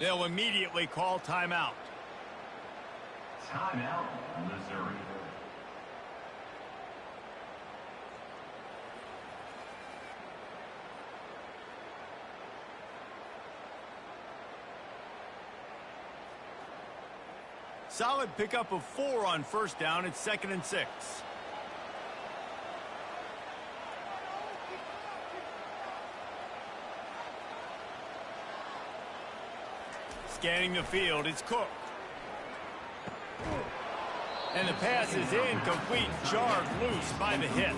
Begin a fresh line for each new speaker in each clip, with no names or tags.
They'll immediately call timeout.
Timeout, Missouri.
Solid pickup of 4 on first down. It's 2nd and 6. Scanning the field, it's Cook. And the pass is incomplete, jarred loose by the hit.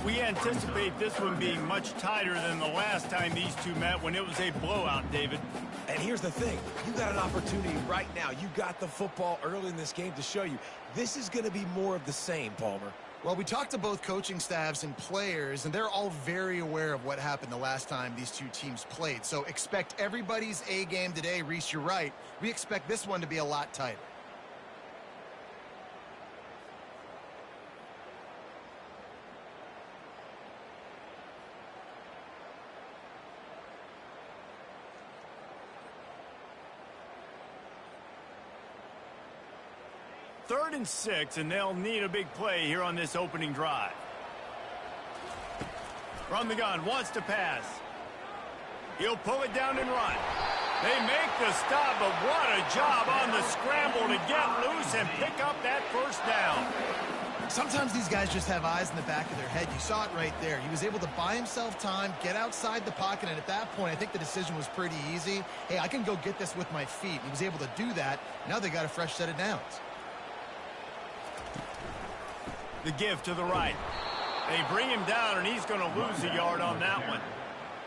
We anticipate this one being much tighter than the last time these two met when it was a blowout, David.
And here's the thing. You got an opportunity right now. You got the football early in this game to show you. This is going to be more of the same, Palmer.
Well, we talked to both coaching staffs and players, and they're all very aware of what happened the last time these two teams played. So expect everybody's A game today. Reese, you're right. We expect this one to be a lot tighter.
Third and 6, and they'll need a big play here on this opening drive. From the gun, wants to pass. He'll pull it down and run. They make the stop, but what a job on the scramble to get loose and pick up that first down.
Sometimes these guys just have eyes in the back of their head. You saw it right there. He was able to buy himself time, get outside the pocket, and at that point, I think the decision was pretty easy. Hey, I can go get this with my feet. He was able to do that. Now they got a fresh set of downs.
The give to the right. They bring him down, and he's going to lose a yard on that one.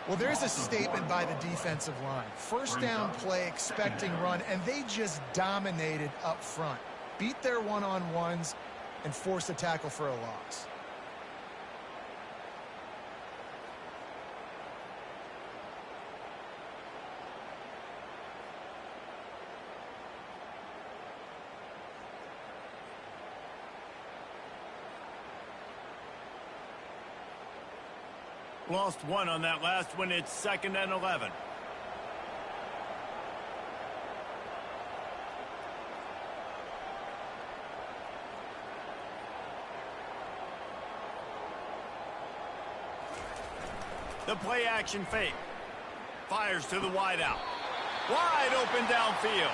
Well, there's a statement by the defensive line. First down play, expecting run, and they just dominated up front. Beat their one-on-ones and force a tackle for a loss.
Lost 1 on that last one. It's 2nd and 11. The play action fake. Fires to the wideout. Wide open downfield.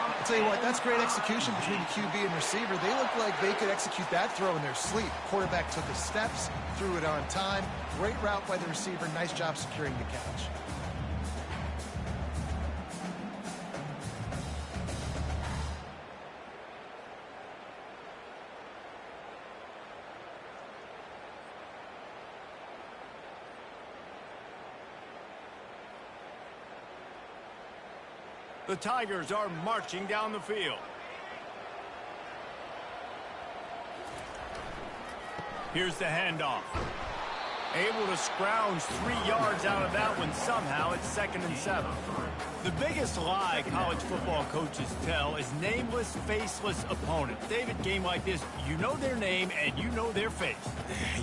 I'll tell you what, that's great execution between the QB and receiver. They look like they could execute that throw in their sleep. Quarterback took his steps, threw it on time. Great route by the receiver. Nice job securing the catch.
The Tigers are marching down the field. Here's the handoff. Able to scrounge 3 yards out of that one somehow. It's 2nd and 7. The biggest lie college football coaches tell is nameless, faceless opponents. David, game like this, you know their name and you know their face.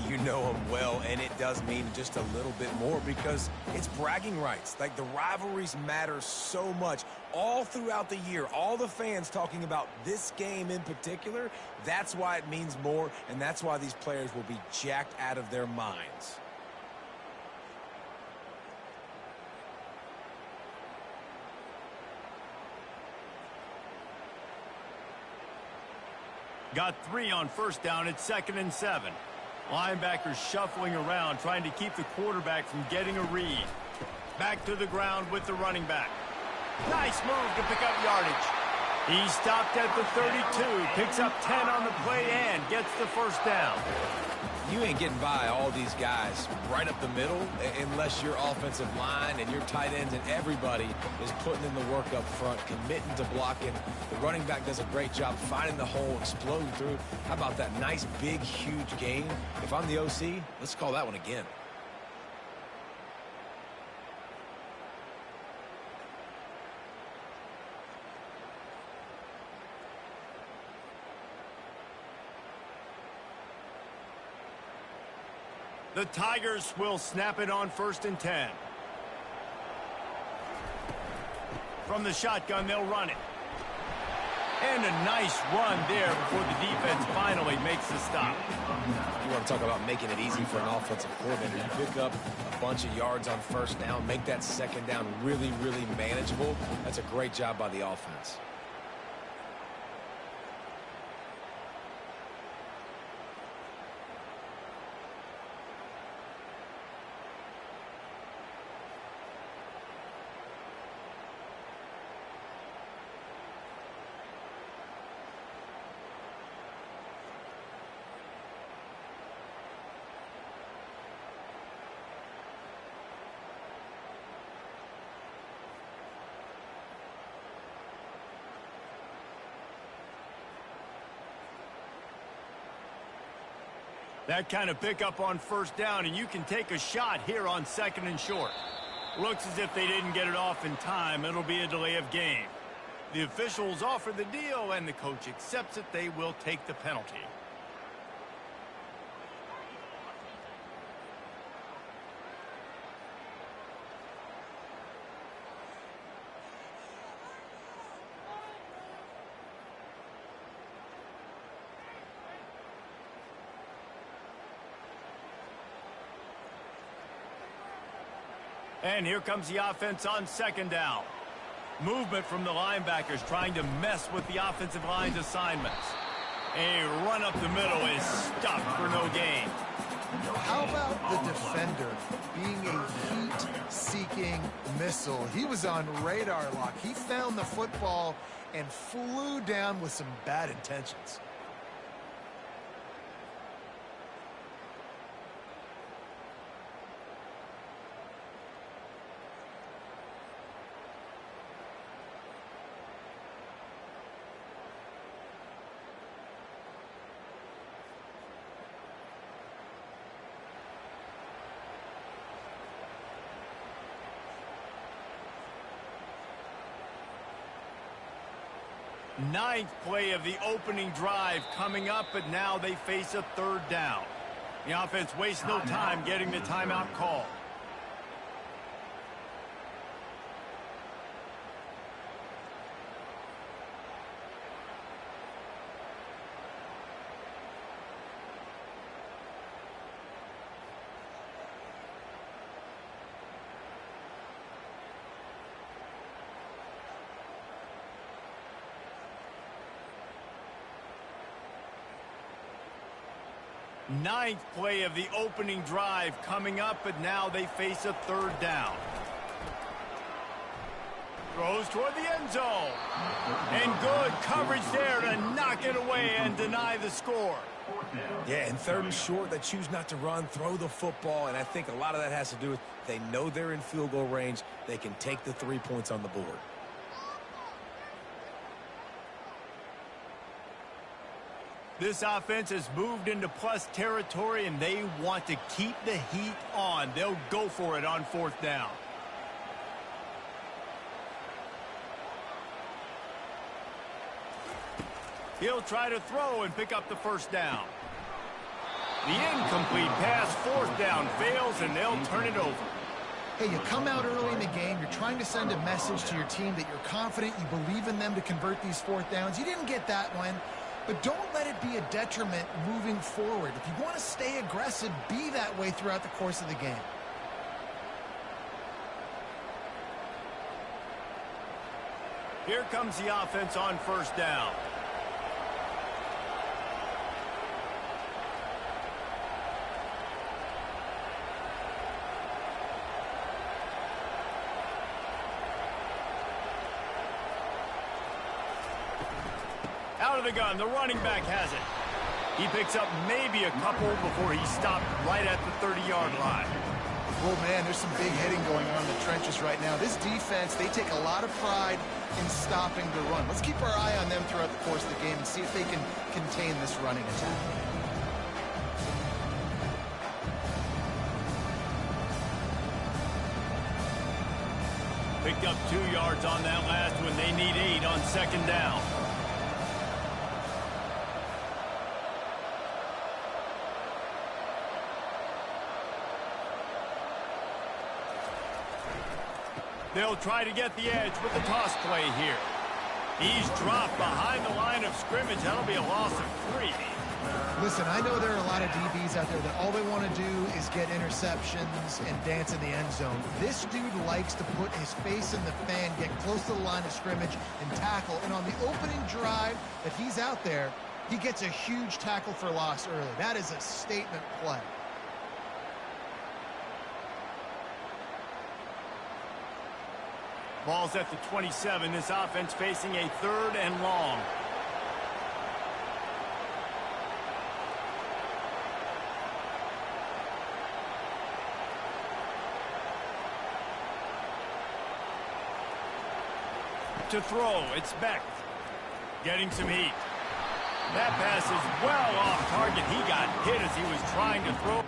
You know them well, and it does mean just a little bit more because it's bragging rights. Like, the rivalries matter so much all throughout the year. All the fans talking about this game in particular, that's why it means more, and that's why these players will be jacked out of their minds.
Got 3 on first down. It's 2nd and 7. Linebackers shuffling around, trying to keep the quarterback from getting a read. Back to the ground with the running back. Nice move to pick up yardage. He stopped at the 32, picks up 10 on the play and gets the first down.
You ain't getting by all these guys right up the middle unless your offensive line and your tight ends and everybody is putting in the work up front, committing to blocking. The running back does a great job finding the hole, exploding through. How about that nice, big, huge gain? If I'm the OC, let's call that one again.
The Tigers will snap it on 1st and 10. From the shotgun, they'll run it. And a nice run there before the defense finally makes the stop.
You want to talk about making it easy for an offensive coordinator. You pick up a bunch of yards on first down, make that second down really, really manageable. That's a great job by the offense.
That kind of pickup on first down, and you can take a shot here on 2nd and short. Looks as if they didn't get it off in time. It'll be a delay of game. The officials offer the deal, and the coach accepts it. They will take the penalty. And here comes the offense on 2nd down. Movement from the linebackers trying to mess with the offensive line's assignments. A run up the middle is stuffed for no gain.
How about the defender being a heat-seeking missile? He was on radar lock. He found the football and flew down with some bad intentions.
Ninth play of the opening drive coming up, but now they face a 3rd down. The offense wastes no time getting the timeout call. Ninth play of the opening drive coming up, but now they face a 3rd down. Throws toward the end zone. And good coverage there to knock it away and deny the score.
Yeah, and 3rd and short, they choose not to run, throw the football, and I think a lot of that has to do with they know they're in field goal range. They can take the 3 points on the board.
This offense has moved into plus territory, and they want to keep the heat on. They'll go for it on 4th down. He'll try to throw and pick up the 1st down. The incomplete pass, 4th down, fails, and they'll turn it over.
Hey, you come out early in the game, you're trying to send a message to your team that you're confident, you believe in them to convert these 4th downs. You didn't get that one. But don't let it be a detriment moving forward. If you want to stay aggressive, be that way throughout the course of the game.
Here comes the offense on 1st down. Out of the gun, the running back has it. He picks up maybe a couple before he stopped right at the 30-yard line.
Well, man, there's some big hitting going on in the trenches right now. This defense, they take a lot of pride in stopping the run. Let's keep our eye on them throughout the course of the game and see if they can contain this running attack.
Picked up 2 yards on that last one. They need 8 on 2nd down. They'll try to get the edge with the toss play here. He's dropped behind the line of scrimmage. That'll be a loss of 3.
Listen, I know there are a lot of DBs out there that all they want to do is get interceptions and dance in the end zone. This dude likes to put his face in the fan, get close to the line of scrimmage, and tackle. And on the opening drive that he's out there, he gets a huge tackle for loss early. That is a statement play.
Ball's at the 27. This offense facing a 3rd and long. To throw, it's Beck. Getting some heat. That pass is well off target. He got hit as he was trying to throw.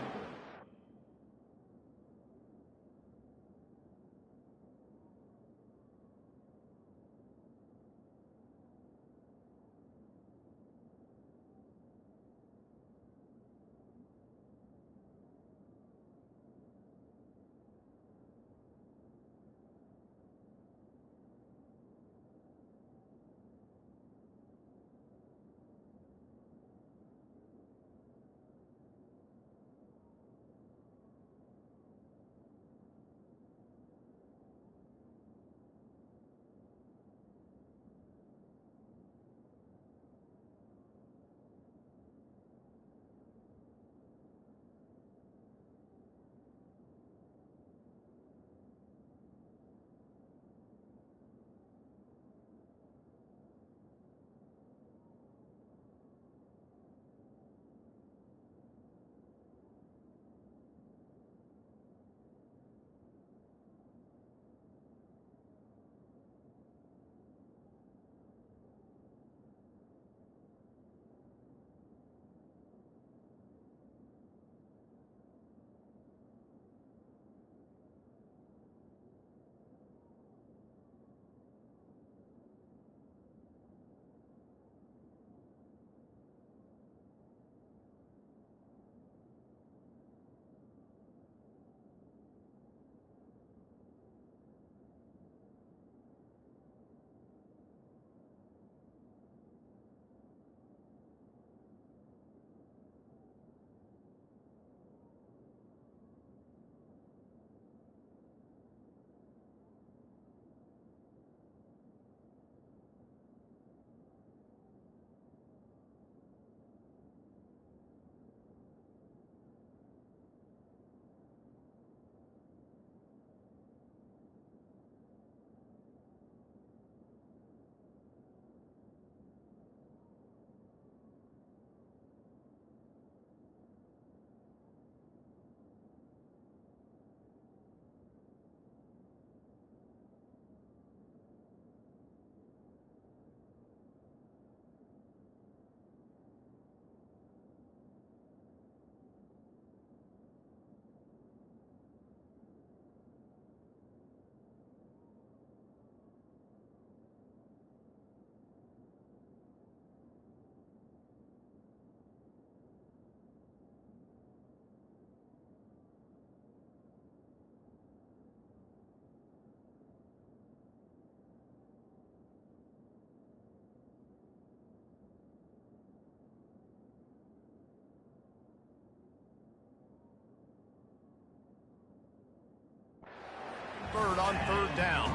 Bird on 3rd down.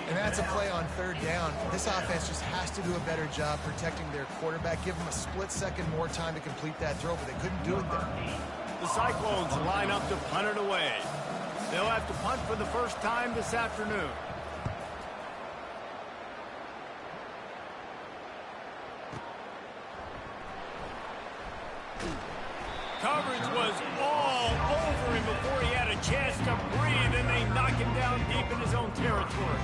And that's a play on 3rd down. This offense just has to do a better job protecting their quarterback. Give them a split second more time to complete that throw, but they couldn't do it there.
The Cyclones line up to punt it away. They'll have to punt for the first time this afternoon. Coverage was all over him before he had a chance to breathe, and they knock him down deep in his own territory.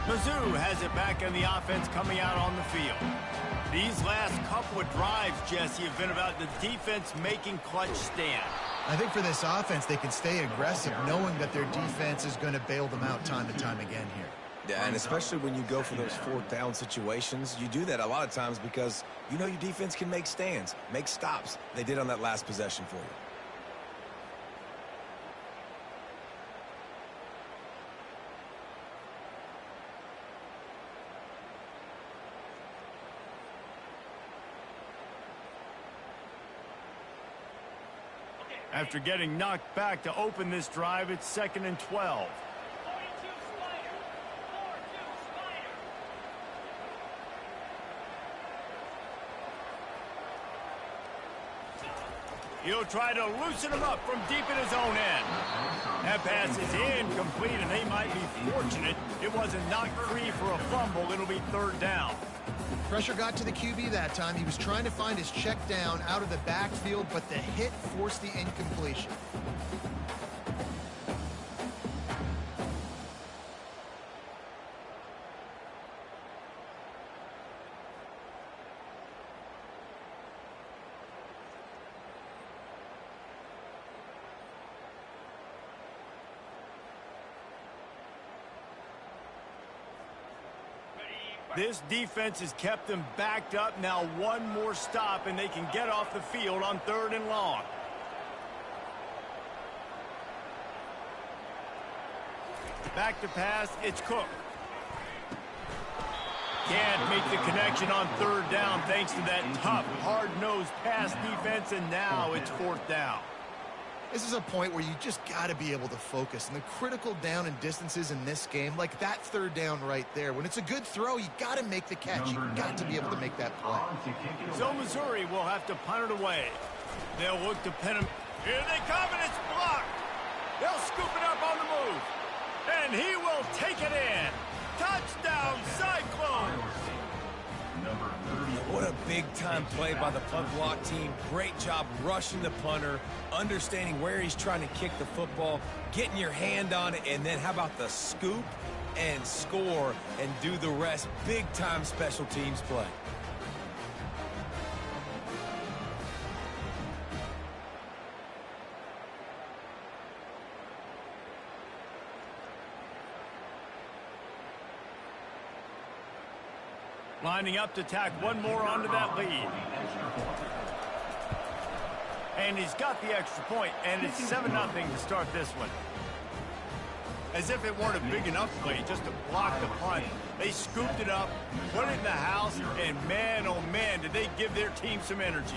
Mizzou has it back in the offense coming out on the field. These last couple of drives, Jesse, have been about the defense making clutch stand.
I think for this offense, they can stay aggressive knowing that their defense is going to bail them out time and time again here.
Yeah, and especially when you go for those fourth down situations, you do that a lot of times because you know your defense can make stands, make stops. They did on that last possession for you.
After getting knocked back to open this drive, it's 2nd and 12. He'll try to loosen him up from deep in his own end. That pass is incomplete, and they might be fortunate it wasn't knocked free for a fumble. It'll be 3rd down.
Pressure got to the QB that time. He was trying to find his check down out of the backfield, but the hit forced the incompletion.
This defense has kept them backed up. Now one more stop, and they can get off the field on 3rd and long. Back to pass, it's Cook. Can't make the connection on 3rd down thanks to that tough, hard-nosed pass defense, and now it's 4th down.
This is a point where you just got to be able to focus. And the critical down and distances in this game, like that 3rd down right there, when it's a good throw, you got to make the catch. You got to be able to make that play.
So Missouri will have to punt it away. They'll look to pin him. Here they come, and it's blocked. They'll scoop it up on the move. And he will take it in. Touchdown, Cyclones.
What a big-time play by the punt block team. Great job rushing the punter, understanding where he's trying to kick the football, getting your hand on it, and then how about the scoop and score and do the rest. Big-time special teams play.
Lining up to tack one more onto that lead. And he's got the extra point, and it's 7-0 to start this one. As if it weren't a big enough play just to block the punt. They scooped it up, put it in the house, and man, oh man, did they give their team some energy.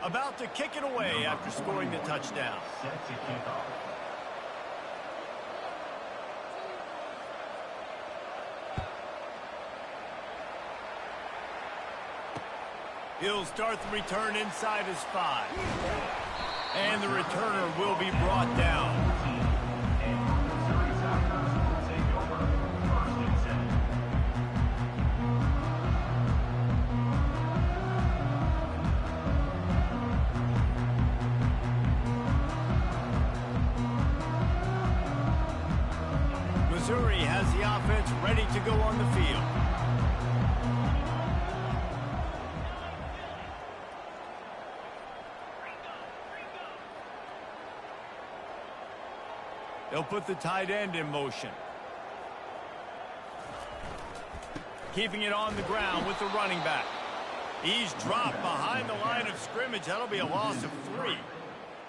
About to kick it away after scoring the touchdown. He'll start the return inside his 5. And the returner will be brought down. Missouri has the offense ready to go on the field. They'll put the tight end in motion. Keeping it on the ground with the running back. He's dropped behind the line of scrimmage. That'll be a loss of 3.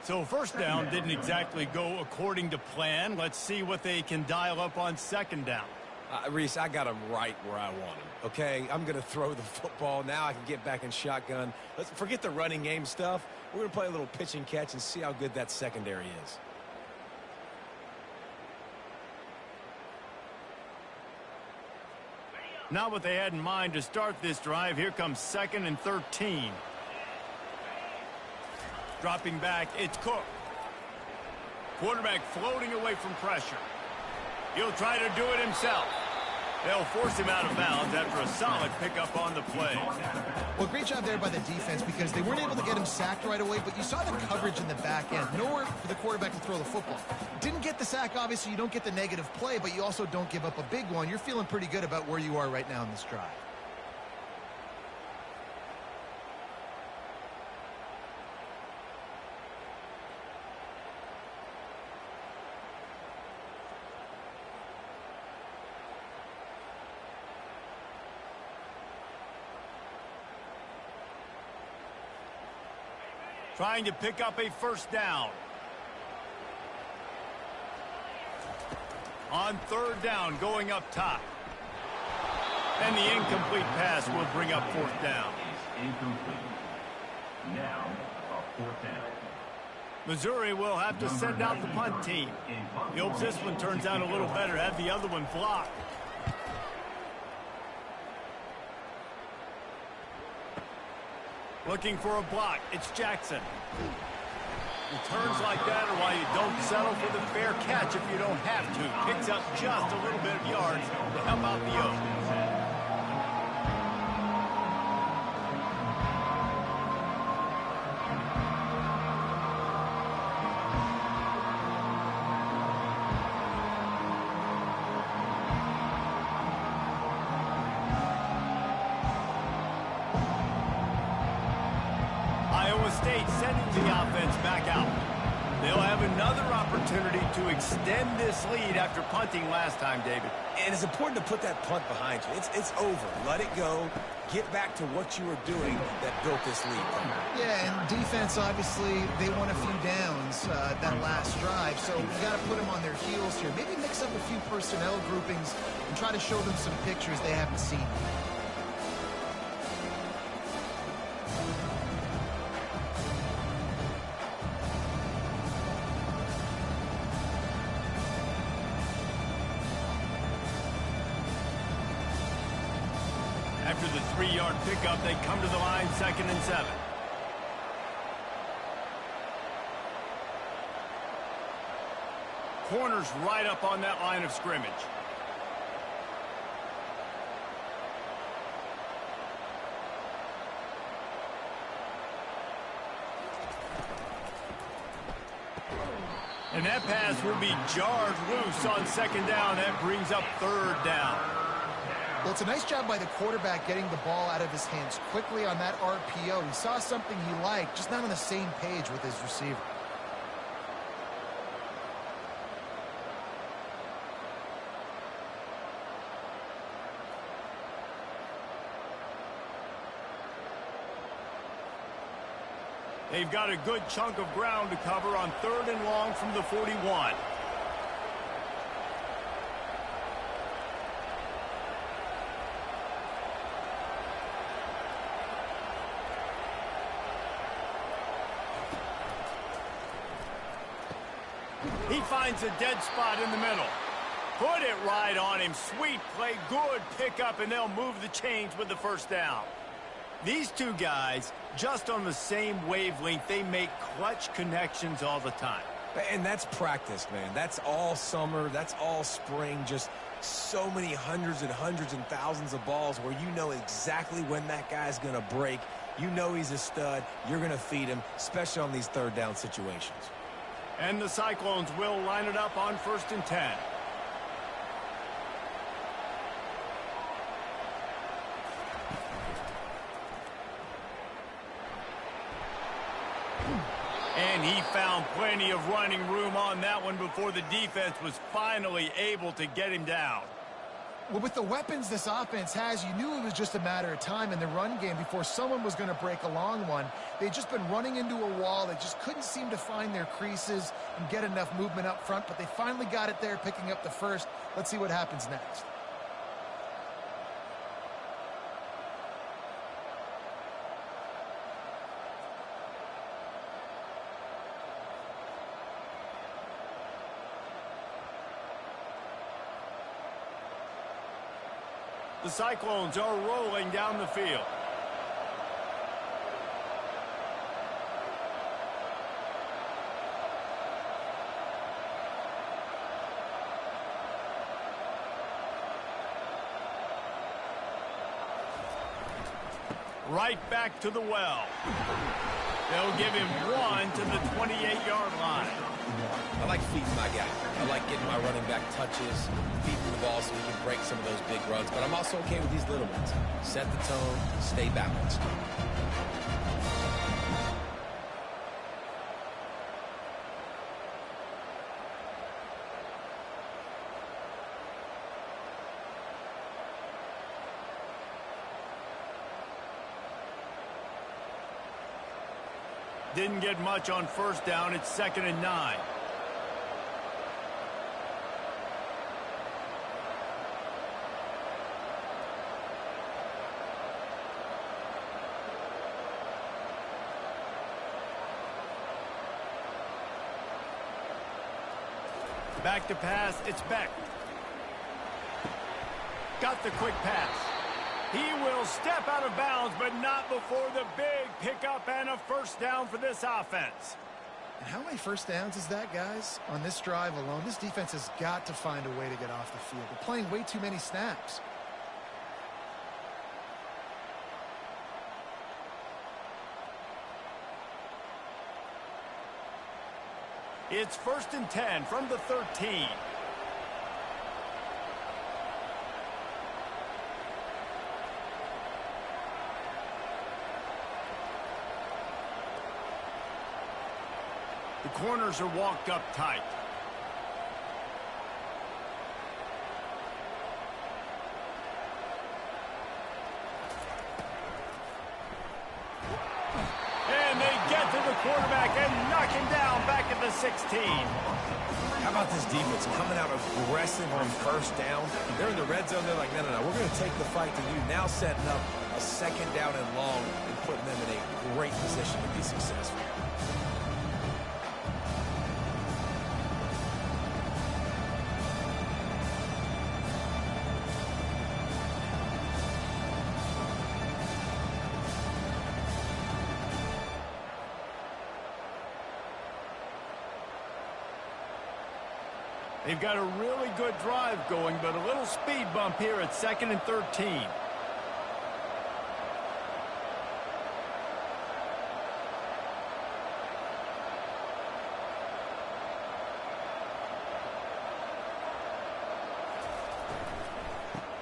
So 1st down didn't exactly go according to plan. Let's see what they can dial up on 2nd down.
Reese, I got him right where I want him, okay? I'm going to throw the football. Now I can get back in shotgun. Let's forget the running game stuff. We're going to play a little pitch and catch and see how good that secondary is.
Not what they had in mind to start this drive. Here comes 2nd and 13. Dropping back, it's Cook. Quarterback floating away from pressure. He'll try to do it himself. They'll force him out of bounds after a solid pickup on the play.
Well, great job there by the defense because they weren't able to get him sacked right away, but you saw the coverage in the back end. Nowhere for the quarterback to throw the football. Didn't get the sack, obviously. You don't get the negative play, but you also don't give up a big one. You're feeling pretty good about where you are right now in this drive.
Trying to pick up a first down. On third down, going up top. And the incomplete pass will bring up fourth down.
Incomplete. Now, a fourth down.
Missouri will have to send out the punt team. He hopes this one turns out a little better. Have the other one blocked. Looking for a block. It's Jackson. Returns like that are why you don't settle for the fair catch if you don't have to. Picks up just a little bit of yards to help out the Oaks. State sending the offense back out. They'll have another opportunity to extend this lead after punting last time, David.
And it's important to put that punt behind you. It's over. Let it go. Get back to what you were doing that built this lead.
Yeah, and defense, obviously, they won a few downs that last drive, so you got to put them on their heels here. Maybe mix up a few personnel groupings and try to show them some pictures they haven't seen.
After the 3-yard pickup, they come to the line, 2nd and 7. Corners right up on that line of scrimmage. And that pass will be jarred loose on 2nd down. That brings up 3rd down.
Well, it's a nice job by the quarterback getting the ball out of his hands quickly on that RPO. He saw something he liked, just not on the same page with his receiver.
They've got a good chunk of ground to cover on 3rd and long from the 41. He finds a dead spot in the middle. Put it right on him. Sweet play, good pickup, and they'll move the chains with the first down. These two guys, just on the same wavelength, they make clutch connections all the time.
And that's practice, man. That's all summer. That's all spring. Just so many hundreds and hundreds and thousands of balls where you know exactly when that guy's going to break. You know he's a stud. You're going to feed him, especially on these 3rd down situations.
And the Cyclones will line it up on 1st and 10. And he found plenty of running room on that one before the defense was finally able to get him down.
Well, with the weapons this offense has, you knew it was just a matter of time in the run game before someone was going to break a long one. They'd just been running into a wall. They just couldn't seem to find their creases and get enough movement up front, but they finally got it there, picking up the first. Let's see what happens next.
The Cyclones are rolling down the field. right back to the well. They'll give him 1 to the 28-yard line.
I like feeding my guy. I like getting my running back touches, feeding the ball so we can break some of those big runs. But I'm also okay with these little ones. Set the tone, stay balanced.
Didn't get much on first down. It's 2nd and 9. Back to pass. It's Beck. Got the quick pass. He will step out of bounds, but not before the big pickup and a first down for this offense.
And how many first downs is that, guys? On this drive alone, this defense has got to find a way to get off the field. They're playing way too many snaps.
It's 1st and 10 from the 13. The corners are walked up tight. And they get to the quarterback and knock him down back at the 16.
How about this defense coming out aggressive on first down? They're in the red zone. They're like, no, we're going to take the fight to you. Now setting up a 2nd down and long and putting them in a great position to be successful.
They've got a really good drive going, but a little speed bump here at 2nd and 13.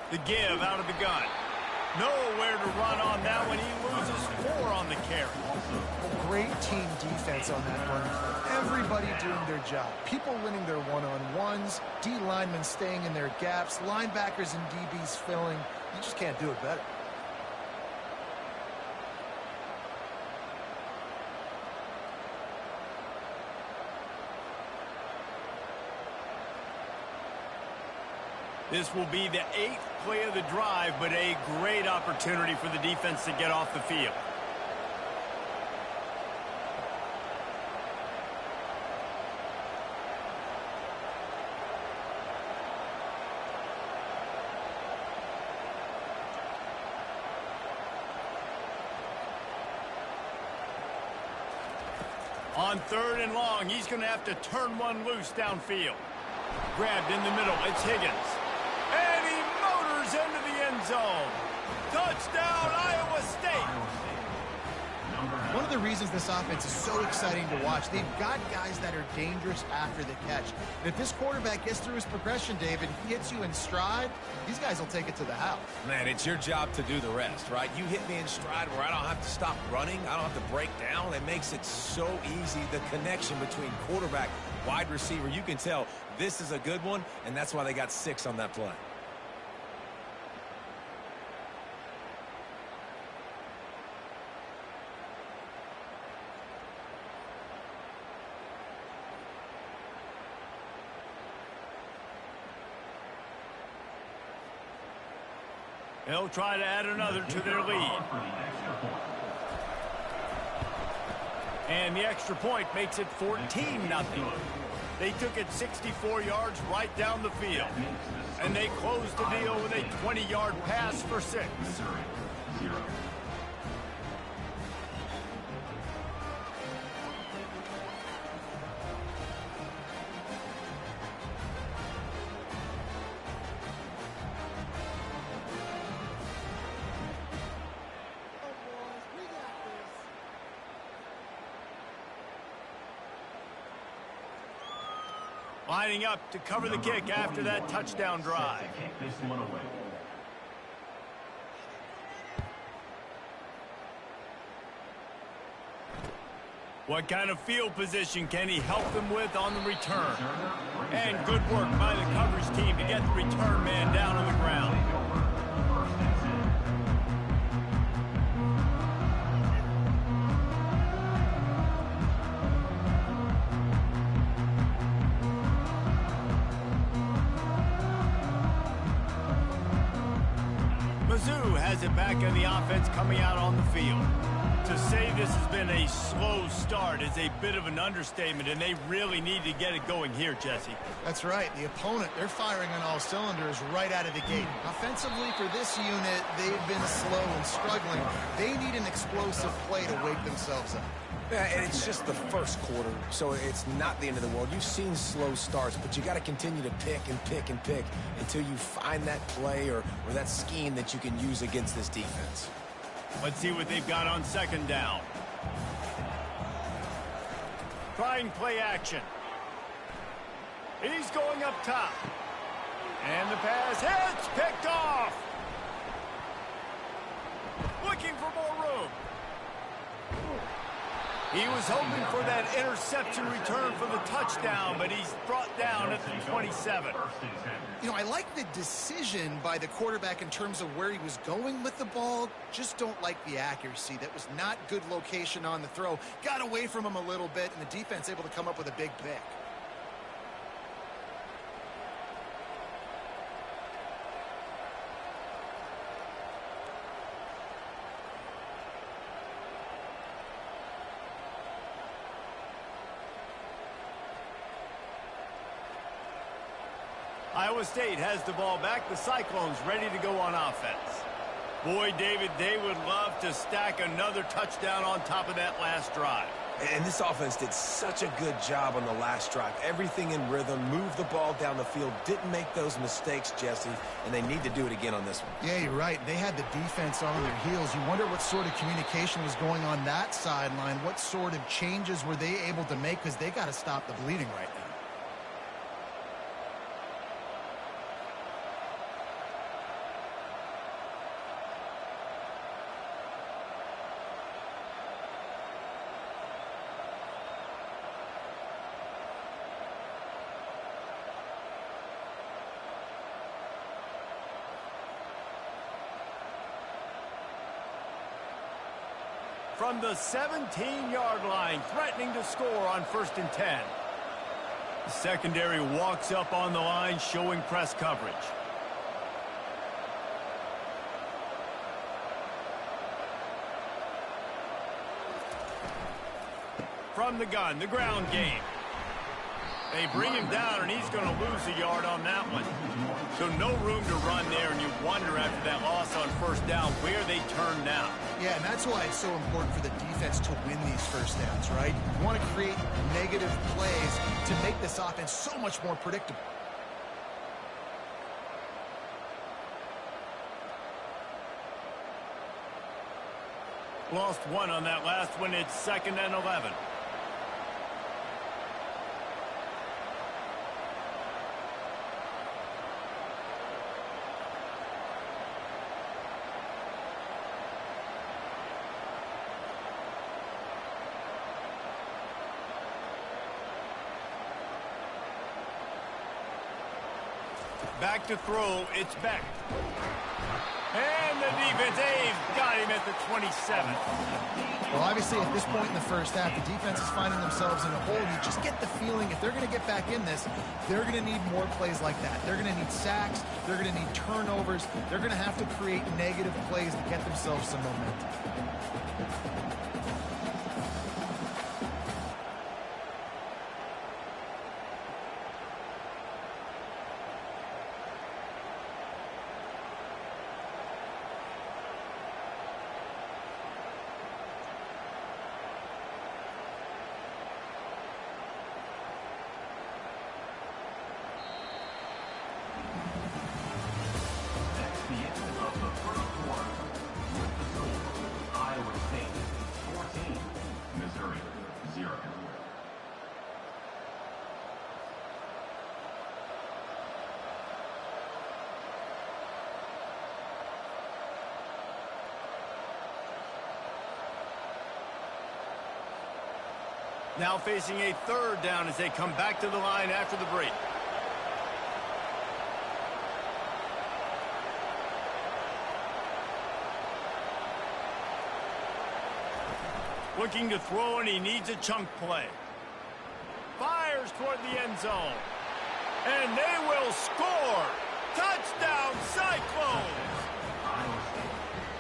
The give out of the gun. Nowhere to run on that one. He loses 4 on the carry.
Great team defense on that one. Everybody doing their job. People winning their one-on-ones, D linemen staying in their gaps, linebackers and DBs filling. You just can't do it better.
This will be the 8th play of the drive, but a great opportunity for the defense to get off the field. On 3rd and long, he's going to have to turn one loose downfield. Grabbed in the middle. It's Higgins. And he motors into the end zone. Touchdown, Iowa State.
One of the reasons this offense is so exciting to watch, they've got guys that are dangerous after the catch. And if this quarterback gets through his progression, David, he hits you in stride, these guys will take it to the house.
Man, it's your job to do the rest, right? You hit me in stride where I don't have to stop running. I don't have to break down. It makes it so easy. The connection between quarterback, wide receiver, you can tell this is a good one, and that's why they got 6 on that play.
They'll try to add another to their lead. And the extra point makes it 14-0. They took it 64 yards right down the field. And they closed the deal with a 20-yard pass for 6. Lining up to cover the kick after that touchdown drive.
Kick this one away.
What kind of field position can he help them with on the return? And good work by the coverage team to get the return man down on the ground. Mizzou has it back in the offense coming out on the field. To say this has been a slow start is a bit of an understatement, and they really need to get it going here, Jesse.
That's right. The opponent, they're firing on all cylinders right out of the gate. Offensively, for this unit, they've been slow and struggling. They need an explosive play to wake themselves up.
Yeah, and it's just the first quarter, so it's not the end of the world. You've seen slow starts, but you got to continue to pick and pick and pick until you find that play or that scheme that you can use against this defense.
Let's see what they've got on second down. Trying play action. He's going up top. And the pass hits, picked off. Looking for more room. He was hoping for that interception return for the touchdown, but he's brought down at the 27.
You know, I like the decision by the quarterback in terms of where he was going with the ball. Just don't like the accuracy. That was not good location on the throw. Got away from him a little bit, and the defense able to come up with a big pick.
Iowa State has the ball back. The Cyclones ready to go on offense. Boy, David, they would love to stack another touchdown on top of that last drive.
And this offense did such a good job on the last drive. Everything in rhythm, moved the ball down the field, didn't make those mistakes, Jesse, and they need to do it again on this one.
Yeah, you're right. They had the defense on their heels. You wonder what sort of communication was going on that sideline. What sort of changes were they able to make, because they got to stop the bleeding right now.
From the 17-yard line, threatening to score on 1st and 10. The secondary walks up on the line, showing press coverage. From the gun, the ground game. They bring him down, and he's going to lose a yard on that one. So no room to run there, and you wonder after that loss on 1st down where they turn now.
Yeah, and that's why it's so important for the defense to win these first downs, right? You want to create negative plays to make this offense so much more predictable.
Lost one on that last one. It's 2nd and 11. Back to throw, it's Beck. And the defense, they've got him at the 27.
Well, obviously, at this point in the first half, the defense is finding themselves in a hole. You just get the feeling if they're going to get back in this, they're going to need more plays like that. They're going to need sacks. They're going to need turnovers. They're going to have to create negative plays to get themselves some momentum.
Now facing a third down as they come back to the line after the break. Looking to throw, and he needs a chunk play. Fires toward the end zone. And they will score. Touchdown, Cyclones!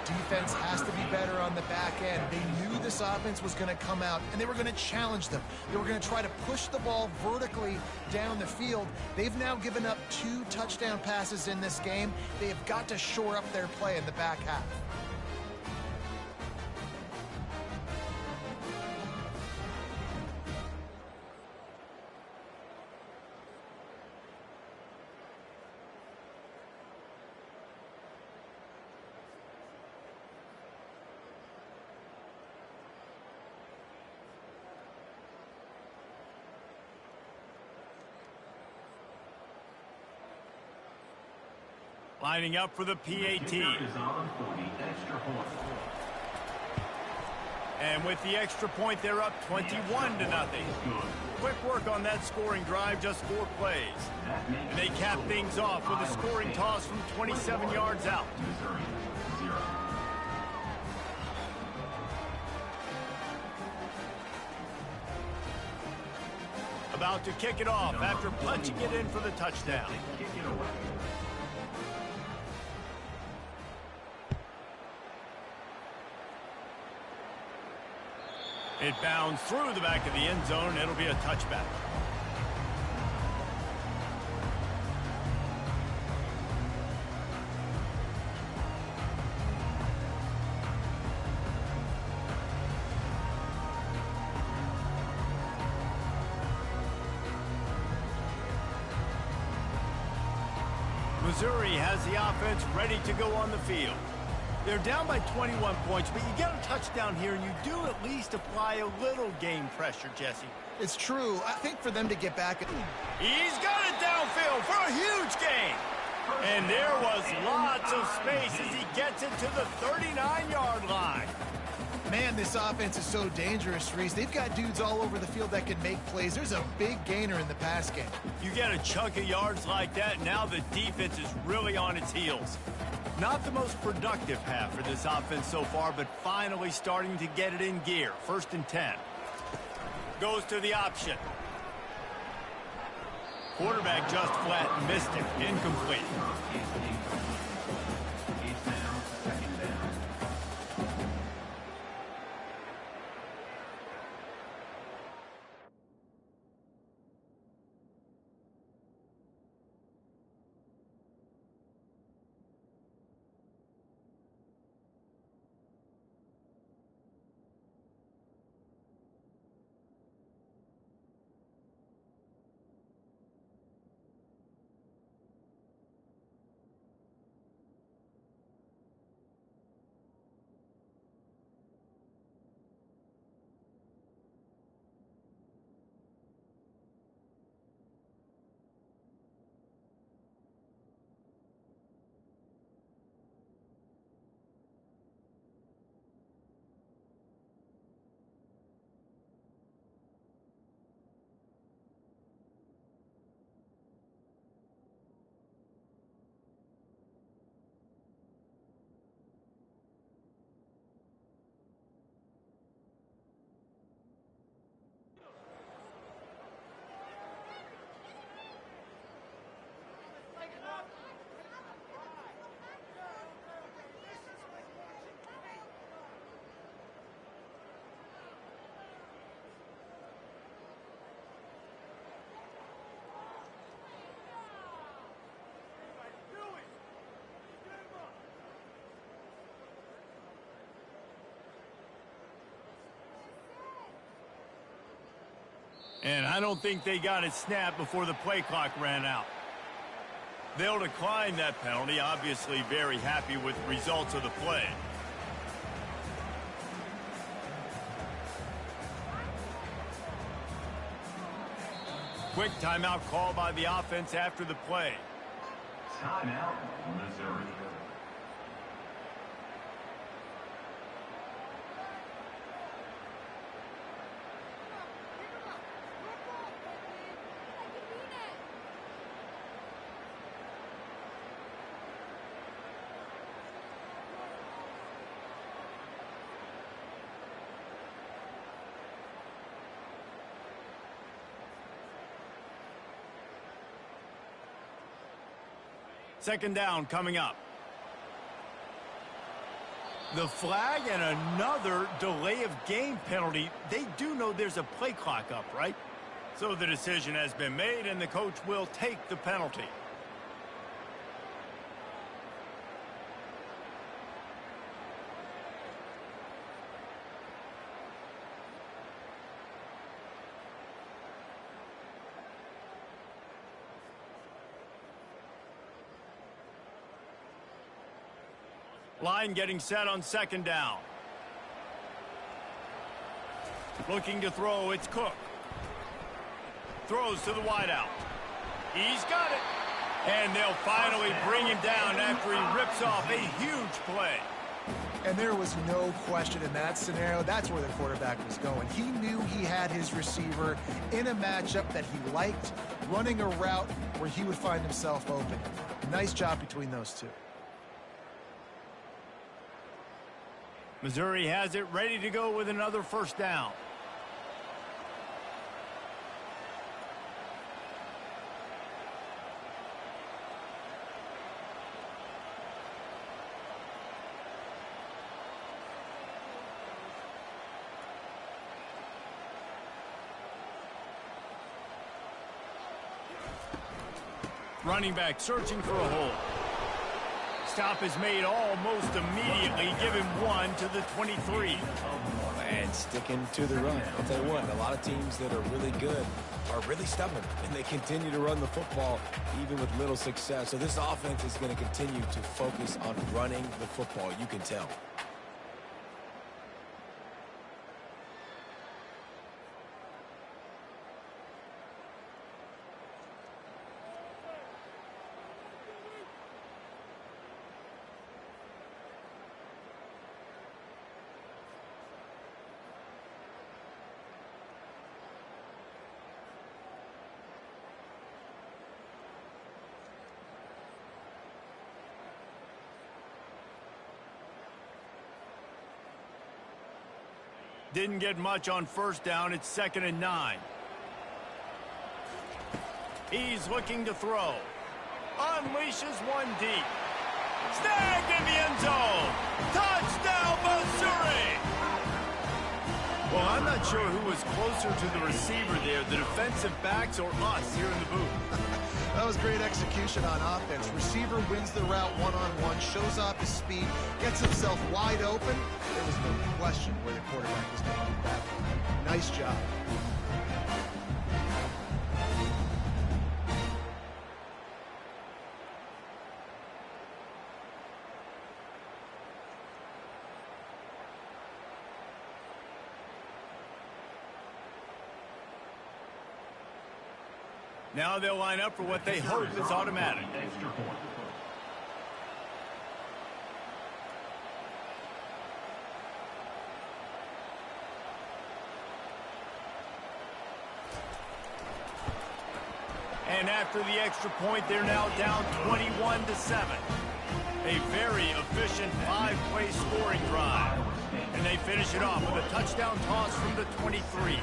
Defense has to be better on the back end. They knew this offense was going to come out, and they were going to challenge them. They were going to try to push the ball vertically down the field. They've now given up 2 touchdown passes in this game. They have got to shore up their play in the back half.
Lining up for the PAT. And with the extra point, they're up 21-0. Quick work on that scoring drive, just 4 plays. And they cap things off with a scoring toss from 27 yards out. About to kick it off after punching it in for the touchdown. It bounds through the back of the end zone. It'll be a touchback. Missouri has the offense ready to go on the field. They're down by 21 points, but you get a touchdown here, and you do at least apply a little game pressure, Jesse.
It's true. I think for them to get back...
He's got it downfield for a huge gain. And there was lots of space as he gets it to the 39-yard line.
Man, this offense is so dangerous, Reese. They've got dudes all over the field that can make plays. There's a big gainer in the pass game.
You get a chunk of yards like that, now the defense is really on its heels. Not the most productive half for this offense so far, but finally starting to get it in gear. 1st and 10. Goes to the option. Quarterback just flat missed it. Incomplete. And I don't think they got it snapped before the play clock ran out. They'll decline that penalty, obviously very happy with the results of the play. Quick timeout call by the offense after the play.
Timeout, Missouri.
Second down coming up. The flag and another delay of game penalty. They do know there's a play clock up, right? So the decision has been made, and the coach will take the penalty. Line getting set on second down. Looking to throw, it's Cook. Throws to the wideout. He's got it. And they'll finally bring him down after he rips off a huge play.
And there was no question in that scenario. That's where the quarterback was going. He knew he had his receiver in a matchup that he liked, running a route where he would find himself open. Nice job between those two.
Missouri has it ready to go with another first down. Running back searching for a hole. Stop is made almost immediately. Give him one to the 23.
And sticking to the run. I'll tell you what, a lot of teams that are really good are really stubborn, and they continue to run the football even with little success. So this offense is going to continue to focus on running the football. You can tell.
Didn't get much on first down. It's 2nd and 9. He's looking to throw. Unleashes one deep. Snagged in the end zone. Touchdown, Missouri! Well, I'm not sure who was closer to the receiver there, the defensive backs or us here in the booth.
That was great execution on offense. Receiver wins the route one-on-one, shows off his speed, gets himself wide open. There was no question where the quarterback was going to do that. Nice job.
Now they'll line up for what they hope is automatic.
Extra point.
And after the extra point, they're now down 21-7. A very efficient 5-play scoring drive. And they finish it off with a touchdown toss from the 23.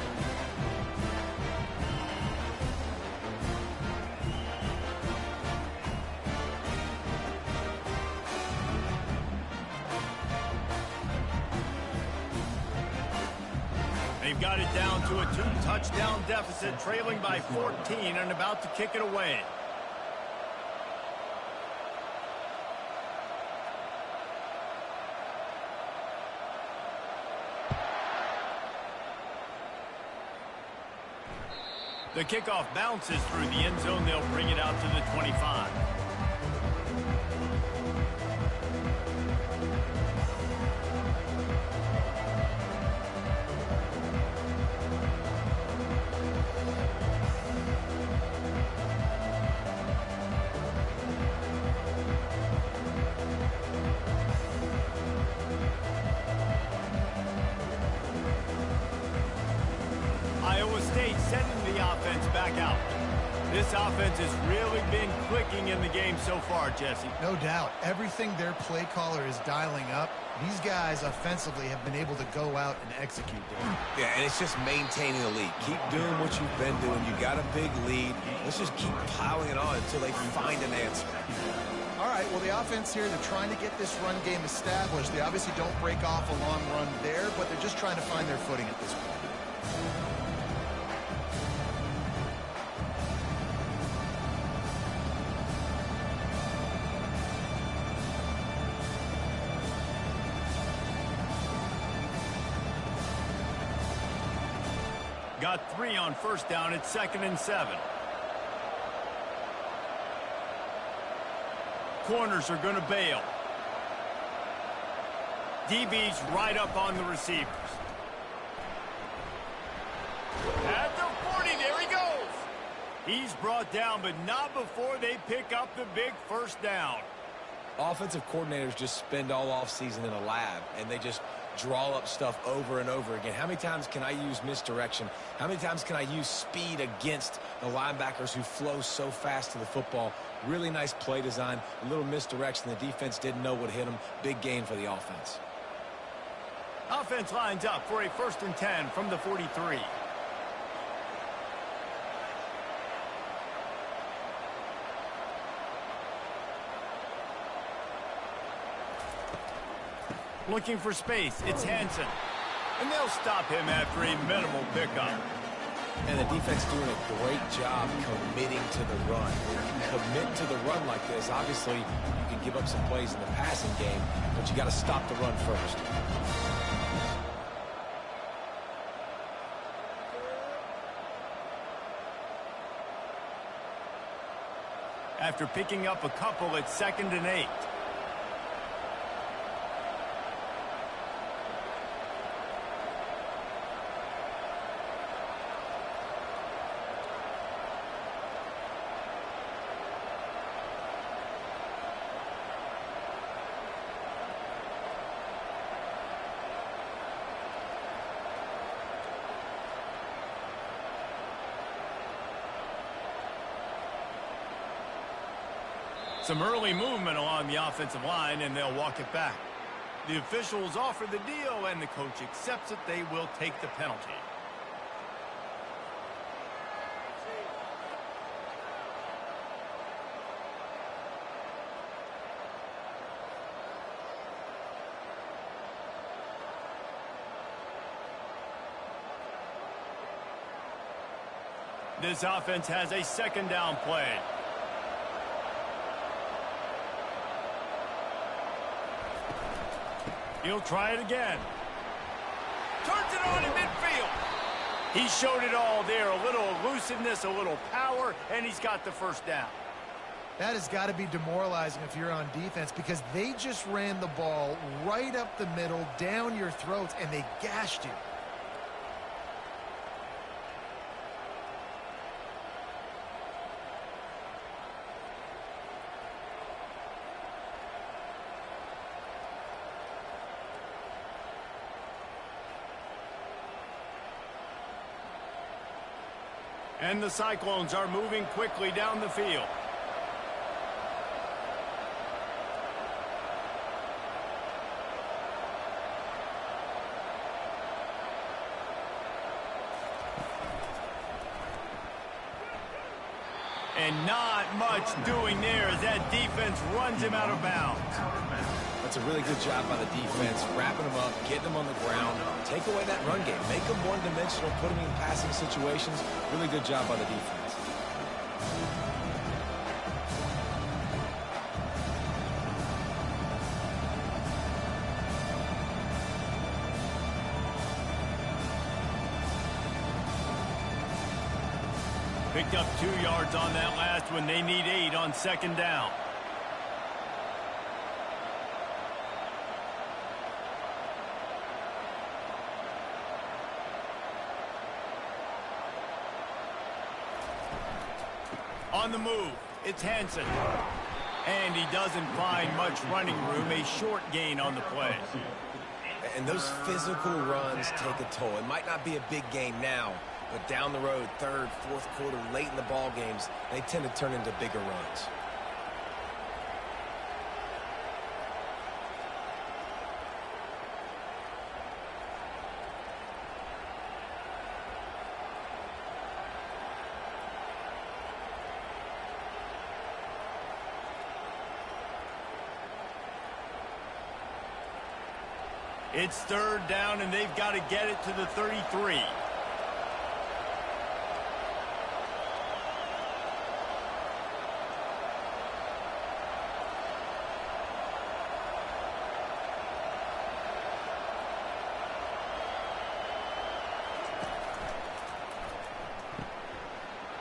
They've got it down to a 2-touchdown deficit, trailing by 14 and about to kick it away. The kickoff bounces through the end zone. They'll bring it out to the 25. Iowa State sending the offense back out. This offense has really been clicking in the game so far, Jesse.
No doubt. Everything their play caller is dialing up, these guys offensively have been able to go out and execute there.
Yeah, and it's just maintaining the lead. Keep doing what you've been doing. You got a big lead. Let's just keep piling it on until they find an answer.
All right, well, the offense here, they're trying to get this run game established. They obviously don't break off a long run there, but they're just trying to find their footing at this point.
Got 3 on first down at 2nd and 7. Corners are going to bail. DB's right up on the receivers. At the 40, there he goes. He's brought down, but not before they pick up the big first down.
Offensive coordinators just spend all offseason in a lab, and they just draw up stuff over and over again. How many times can I use misdirection? How many times can I use speed against the linebackers who flow so fast to the football? Really nice play design, a little misdirection. The defense didn't know what hit them. Big gain for the offense.
Offense lines up for a 1st and 10 from the 43. Looking for space, it's Hansen. And they'll stop him after a minimal pickup.
And the defense doing a great job committing to the run. When you commit to the run like this, obviously you can give up some plays in the passing game, but you got to stop the run first.
After picking up a couple at 2nd and 8. Some early movement along the offensive line, and they'll walk it back. The officials offer the deal, and the coach accepts it. They will take the penalty. This offense has a 2nd down play. He'll try it again. Turns it on in midfield. He showed it all there. A little elusiveness, a little power, and he's got the first down.
That has got to be demoralizing if you're on defense, because they just ran the ball right up the middle, down your throats, and they gashed you.
And the Cyclones are moving quickly down the field. And not much doing there as that defense runs him out of bounds.
That's a really good job by the defense, wrapping them up, getting them on the ground. Take away that run game. Make them one-dimensional, put them in passing situations. Really good job by the defense.
Picked up 2 yards on that last one. They need 8 on 2nd down. On the move, it's Hansen. And he doesn't find much running room. A short gain on the play.
And those physical runs take a toll. It might not be a big game now, but down the road, 3rd, 4th quarter, late in the ball games, they tend to turn into bigger runs.
It's third down, and they've got to get it to the 33.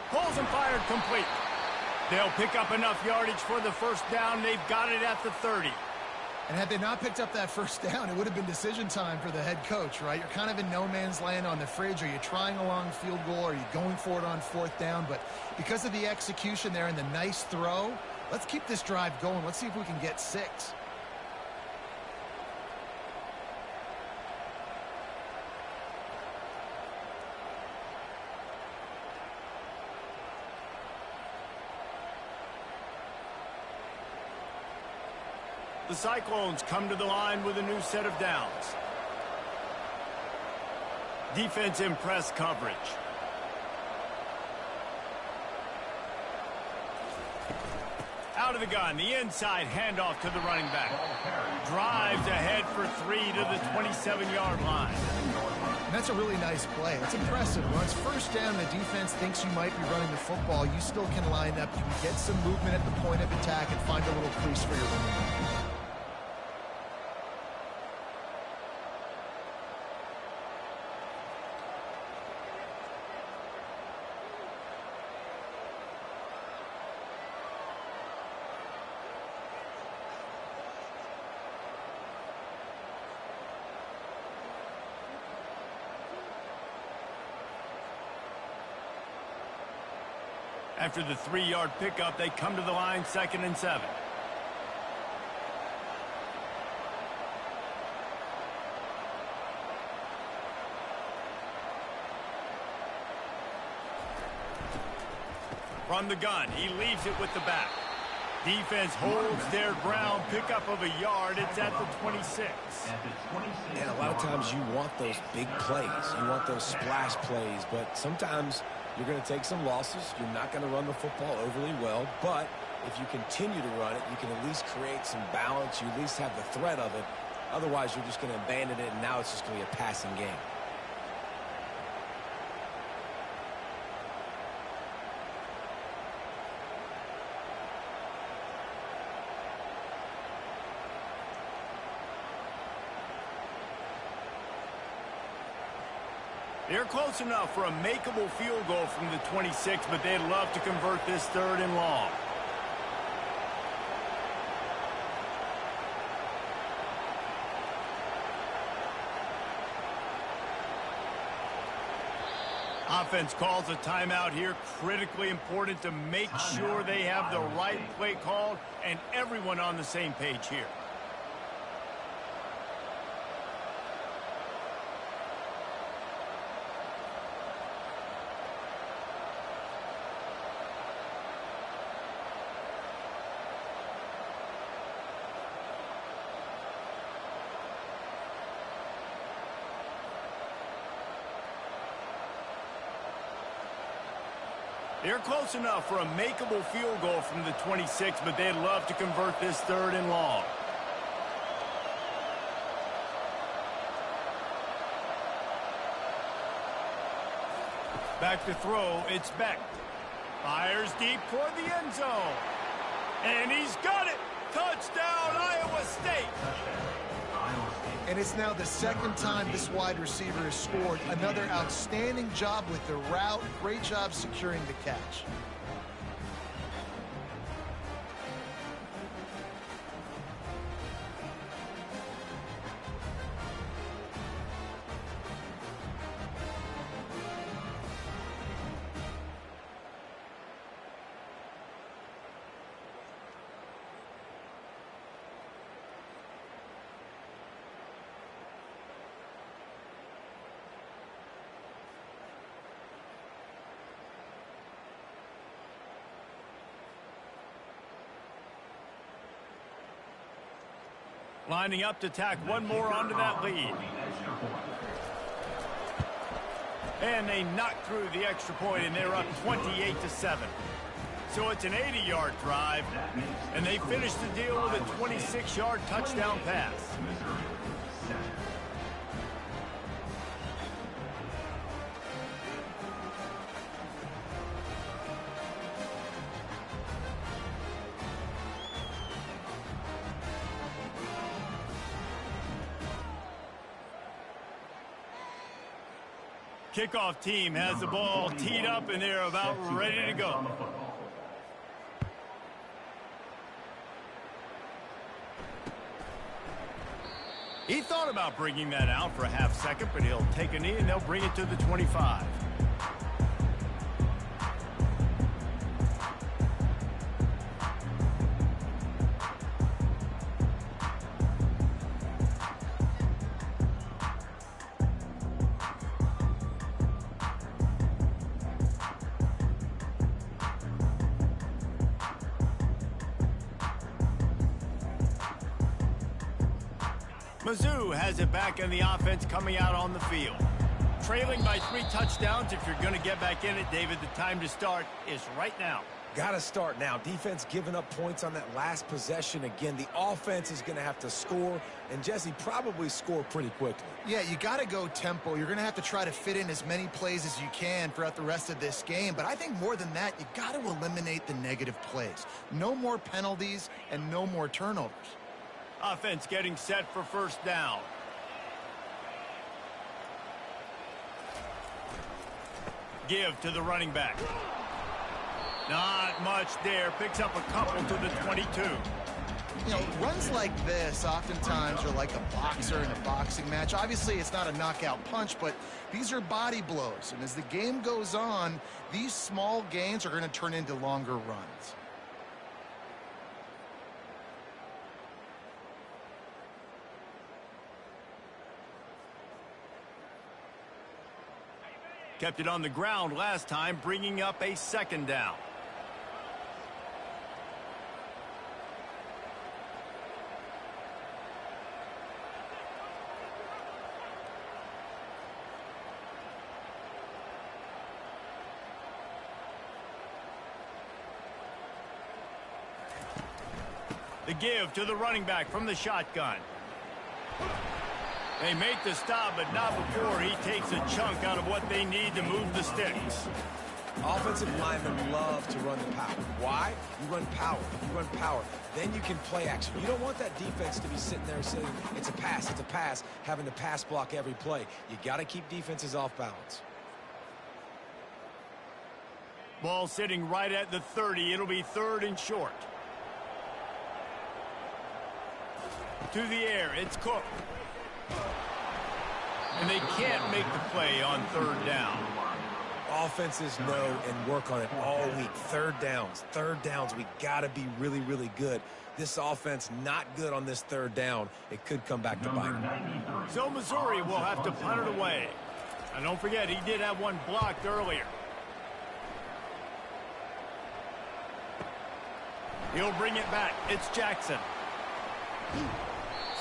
Pulls and fired complete. They'll pick up enough yardage for the first down. They've got it at the 30.
And had they not picked up that first down, it would have been decision time for the head coach, right? You're kind of in no man's land on the fridge. Are you trying a long field goal? Are you going for it on fourth down? But because of the execution there and the nice throw, let's keep this drive going. Let's see if we can get 6.
The Cyclones come to the line with a new set of downs. Defense in press coverage. Out of the gun, the inside handoff to the running back. Drives ahead for 3 to the 27-yard line.
And that's a really nice play. It's impressive. When it's first down, the defense thinks you might be running the football. You still can line up. You can get some movement at the point of attack and find a little crease for your running back.
After the 3-yard pickup, they come to the line 2nd and 7. From the gun, he leaves it with the back. Defense holds their ground, pickup of a yard. It's at the 26.
And a lot of times you want those big plays. You want those splash plays, but sometimes you're going to take some losses. You're not going to run the football overly well, but if you continue to run it, you can at least create some balance. You at least have the threat of it. Otherwise, you're just going to abandon it, and now it's just going to be a passing game.
They're close enough for a makeable field goal from the 26, but they'd love to convert this 3rd and long. Offense calls a timeout here. Critically important to make sure they have the right play called and everyone on the same page here. They're close enough for a makeable field goal from the 26, but they'd love to convert this 3rd and long. Back to throw, it's Beck. Fires deep toward the end zone. And he's got it! Touchdown, Iowa State!
And it's now the 2nd time this wide receiver has scored. Another outstanding job with the route. Great job securing the catch.
Lining up to tack one more onto that lead. And they knock through the extra point, and they're up 28-7. So it's an 80-yard drive, and they finish the deal with a 26-yard touchdown pass. Kickoff team has the ball teed up, and they're about ready to go. He thought about bringing that out for a half second, but he'll take a knee, and they'll bring it to the 25. Mizzou has it back in the offense coming out on the field. Trailing by 3 touchdowns. If you're going to get back in it, David, the time to start is right now.
Got to start now. Defense giving up points on that last possession. Again, the offense is going to have to score, and Jesse probably score pretty quickly.
Yeah, you got to go tempo. You're going to have to try to fit in as many plays as you can throughout the rest of this game. But I think more than that, you got to eliminate the negative plays. No more penalties and no more turnovers.
Offense getting set for first down. Give to the running back. Not much there. Picks up a couple to the 22.
You know, runs like this oftentimes are like a boxer in a boxing match. Obviously, it's not a knockout punch, but these are body blows. And as the game goes on, these small gains are going to turn into longer runs.
Kept it on the ground last time, bringing up a second down. The give to the running back from the shotgun. They make the stop, but not before he takes a chunk out of what they need to move the sticks.
Offensive linemen love to run the power. Why? You run power. You run power. Then you can play action. You don't want that defense to be sitting there saying, it's a pass, having to pass block every play. You got to keep defenses off balance.
Ball sitting right at the 30. It'll be 3rd and short. To the air, it's Cook. And they can't make the play on 3rd down.
Offenses know and work on it all week. Third downs. We got to be really, really good. This offense not good on this 3rd down. It could come back to bite them.
So Missouri will have to punt it away. And don't forget, he did have one blocked earlier. He'll bring it back. It's Jackson.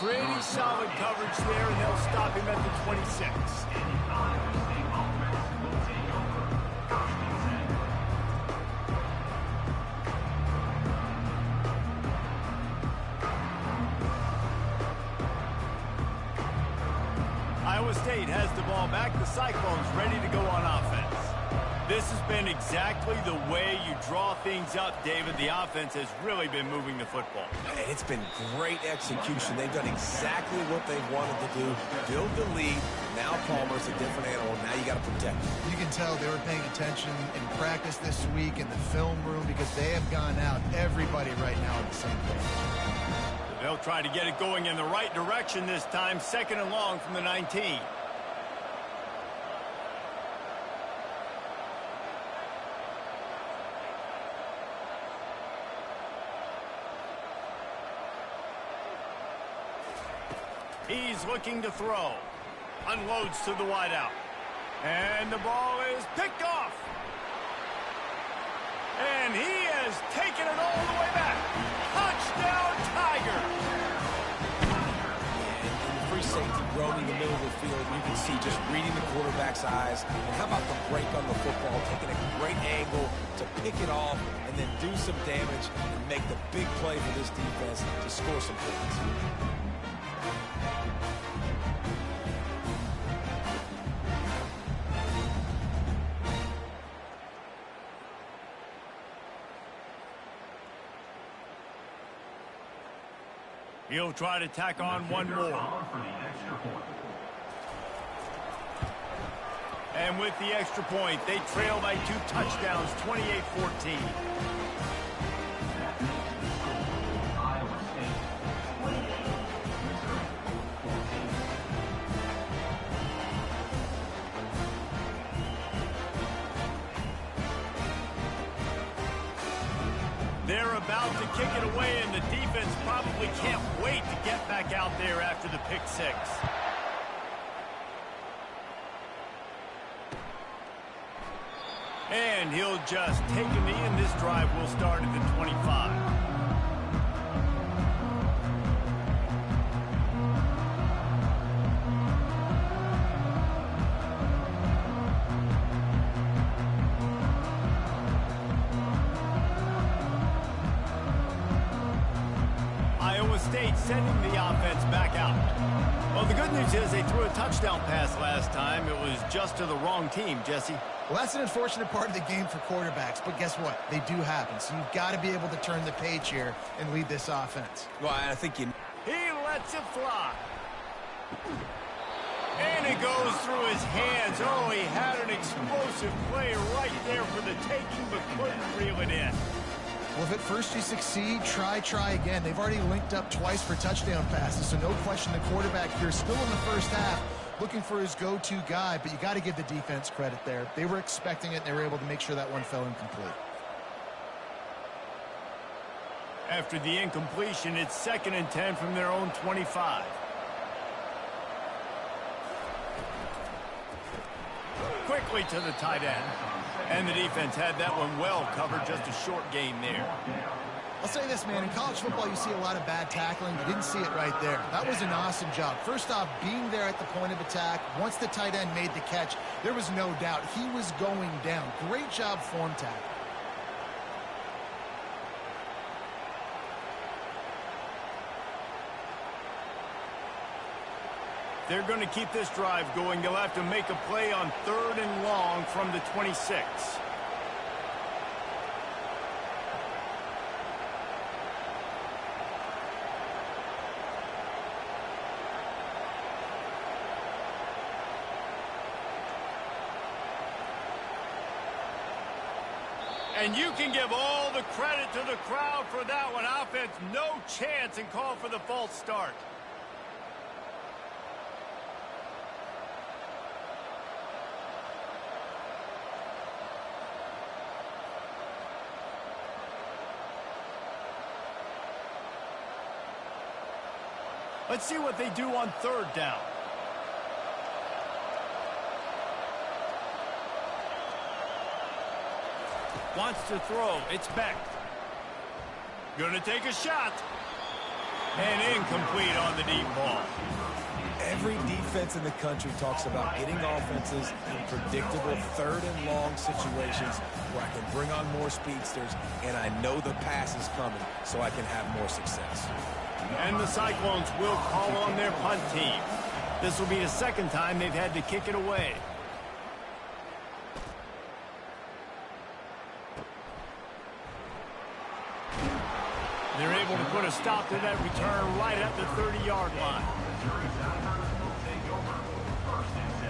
Pretty solid coverage there, and they'll stop him at the 26. Iowa State has the ball back. The Cyclones ready to go on offense. This has been exactly the way you draw things up, David. The offense has really been moving the football.
And it's been great execution. They've done exactly what they wanted to do. Build the lead. Now Palmer's a different animal. Now you got to protect him.
You can tell they were paying attention in practice this week in the film room because they have gone out, everybody right now on the same page.
They'll try to get it going in the right direction this time. 2nd and long from the 19. He's looking to throw. Unloads to the wideout. And the ball is picked off. And he has taken it all the way back. Touchdown, Tiger.
And the free safety roaming the middle of the field. You can see just reading the quarterback's eyes. And how about the break on the football? Taking a great angle to pick it off and then do some damage and make the big play for this defense to score some points.
He'll try to tack on one more. And with the extra point, they trail by 2 touchdowns, 28-14.
Iowa State 28, Missouri 14.
They're about to kick it away, and the defense probably can't wait to get back out there after the pick six. And he'll just take a knee, and this drive will start at the 25. Iowa State sending the offense back out. Well, the good news is they threw a touchdown pass last time. It was just to the wrong team, Jesse.
Well, that's an unfortunate part of the game for quarterbacks, but guess what? They do happen, so you've got to be able to turn the page here and lead this offense.
Well, I think you...
He lets it fly. And it goes through his hands. Oh, he had an explosive play right there for the taking, but couldn't reel it in.
Well, if at first you succeed, try again. They've already linked up twice for touchdown passes, so no question the quarterback here still in the first half looking for his go-to guy, but you got to give the defense credit there. They were expecting it, and they were able to make sure that one fell incomplete.
After the incompletion, it's 2nd and 10 from their own 25. Quickly to the tight end. And the defense had that one well covered, just a short gain there.
I'll say this, man, in college football you see a lot of bad tackling. You didn't see it right there. That was an awesome job. First off, being there at the point of attack. Once the tight end made the catch, there was no doubt he was going down. Great job form tackle.
They're going to keep this drive going. They'll have to make a play on 3rd and long from the 26. And you can give all the credit to the crowd for that one. Offense, no chance, and call for the false start. Let's see what they do on 3rd down. Wants to throw. It's back. Gonna take a shot. And incomplete on the deep ball.
Every defense in the country talks about getting offenses in predictable 3rd and long situations where I can bring on more speedsters and I know the pass is coming so I can have more success.
And the Cyclones will call on their punt team. This will be the 2nd time they've had to kick it away. They're able to put a stop to that return right at the 30-yard line.
Missouri Tigers will take over 1st and 10.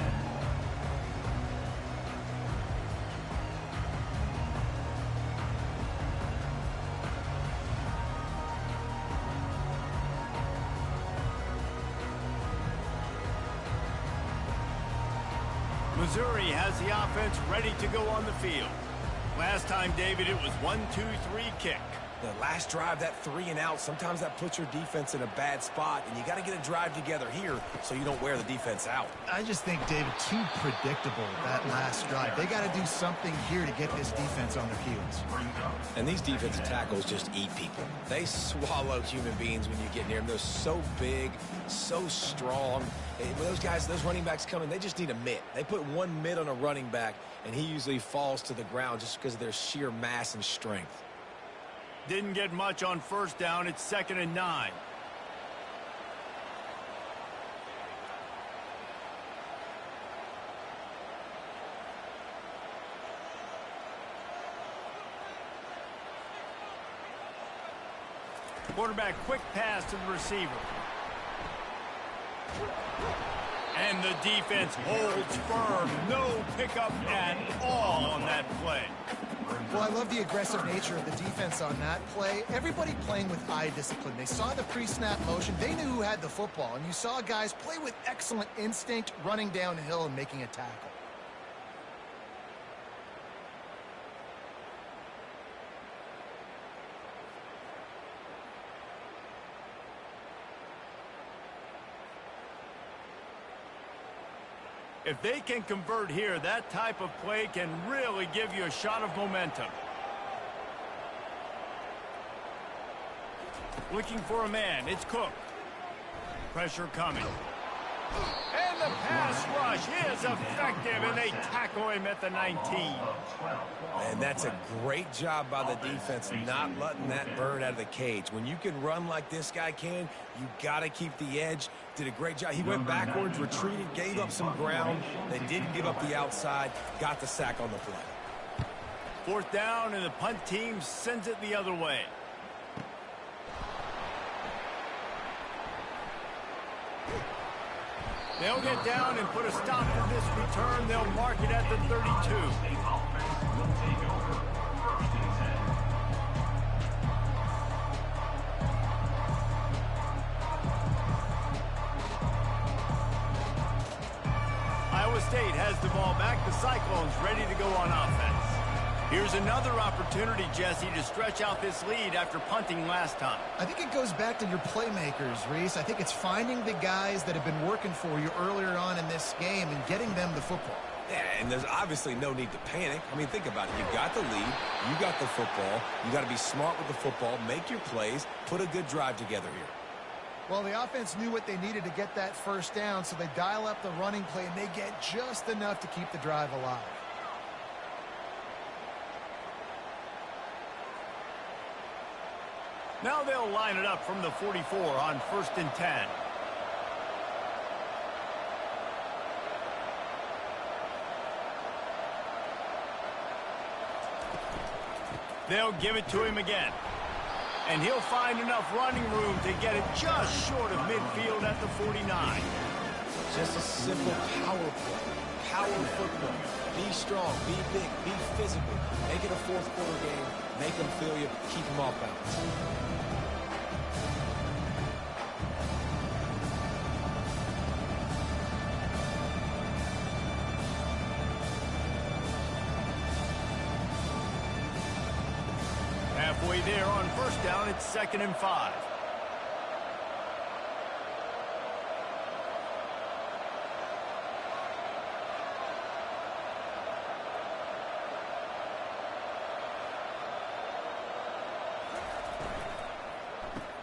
Missouri has the offense ready to go on the field. Last time, David, it was 1-2-3 kick.
The last drive, that 3 and out, sometimes that puts your defense in a bad spot, and you got to get a drive together here so you don't wear the defense out.
I just think, David, too predictable that last drive. They got to do something here to get this defense on their heels.
And these defensive tackles just eat people. They swallow human beings when you get near them. They're so big, so strong. When those guys, those running backs come in, they just need a mitt. They put one mitt on a running back, and he usually falls to the ground just because of their sheer mass and strength.
Didn't get much on 1st down. It's 2nd and 9. Quarterback, quick pass to the receiver. And the defense holds firm. No pickup at all on that play.
Well, I love the aggressive nature of the defense on that play. Everybody playing with eye discipline. They saw the pre-snap motion. They knew who had the football. And you saw guys play with excellent instinct, running downhill and making a tackle.
If they can convert here, that type of play can really give you a shot of momentum. Looking for a man. It's Cook. Pressure coming. And the pass rush is effective, and they tackle him at the 19.
And that's a great job by the defense not letting that bird out of the cage. When you can run like this guy can, you got to keep the edge. Did a great job. He went backwards, retreated, gave up some ground. They didn't give up the outside, got the sack on the play.
4th down, and the punt team sends it the other way. They'll get down and put a stop to this return. They'll mark it at the 32. Iowa State has the ball back. The Cyclones ready to go on offense. Here's another opportunity, Jesse, to stretch out this lead after punting last time.
I think it goes back to your playmakers, Reese. I think it's finding the guys that have been working for you earlier on in this game and getting them the football.
Yeah, and there's obviously no need to panic. I mean, think about it. You got the lead. You got the football. You got to be smart with the football, make your plays, put a good drive together here.
Well, the offense knew what they needed to get that first down, so they dial up the running play, and they get just enough to keep the drive alive.
Now they'll line it up from the 44 on 1st and 10. They'll give it to him again. And he'll find enough running room to get it just short of midfield at the 49.
Just a simple power play. Power football. Be strong, be big, be physical. Make it a 4th quarter game. Make them feel you. Keep them off balance.
Halfway there on 1st down, it's 2nd and 5.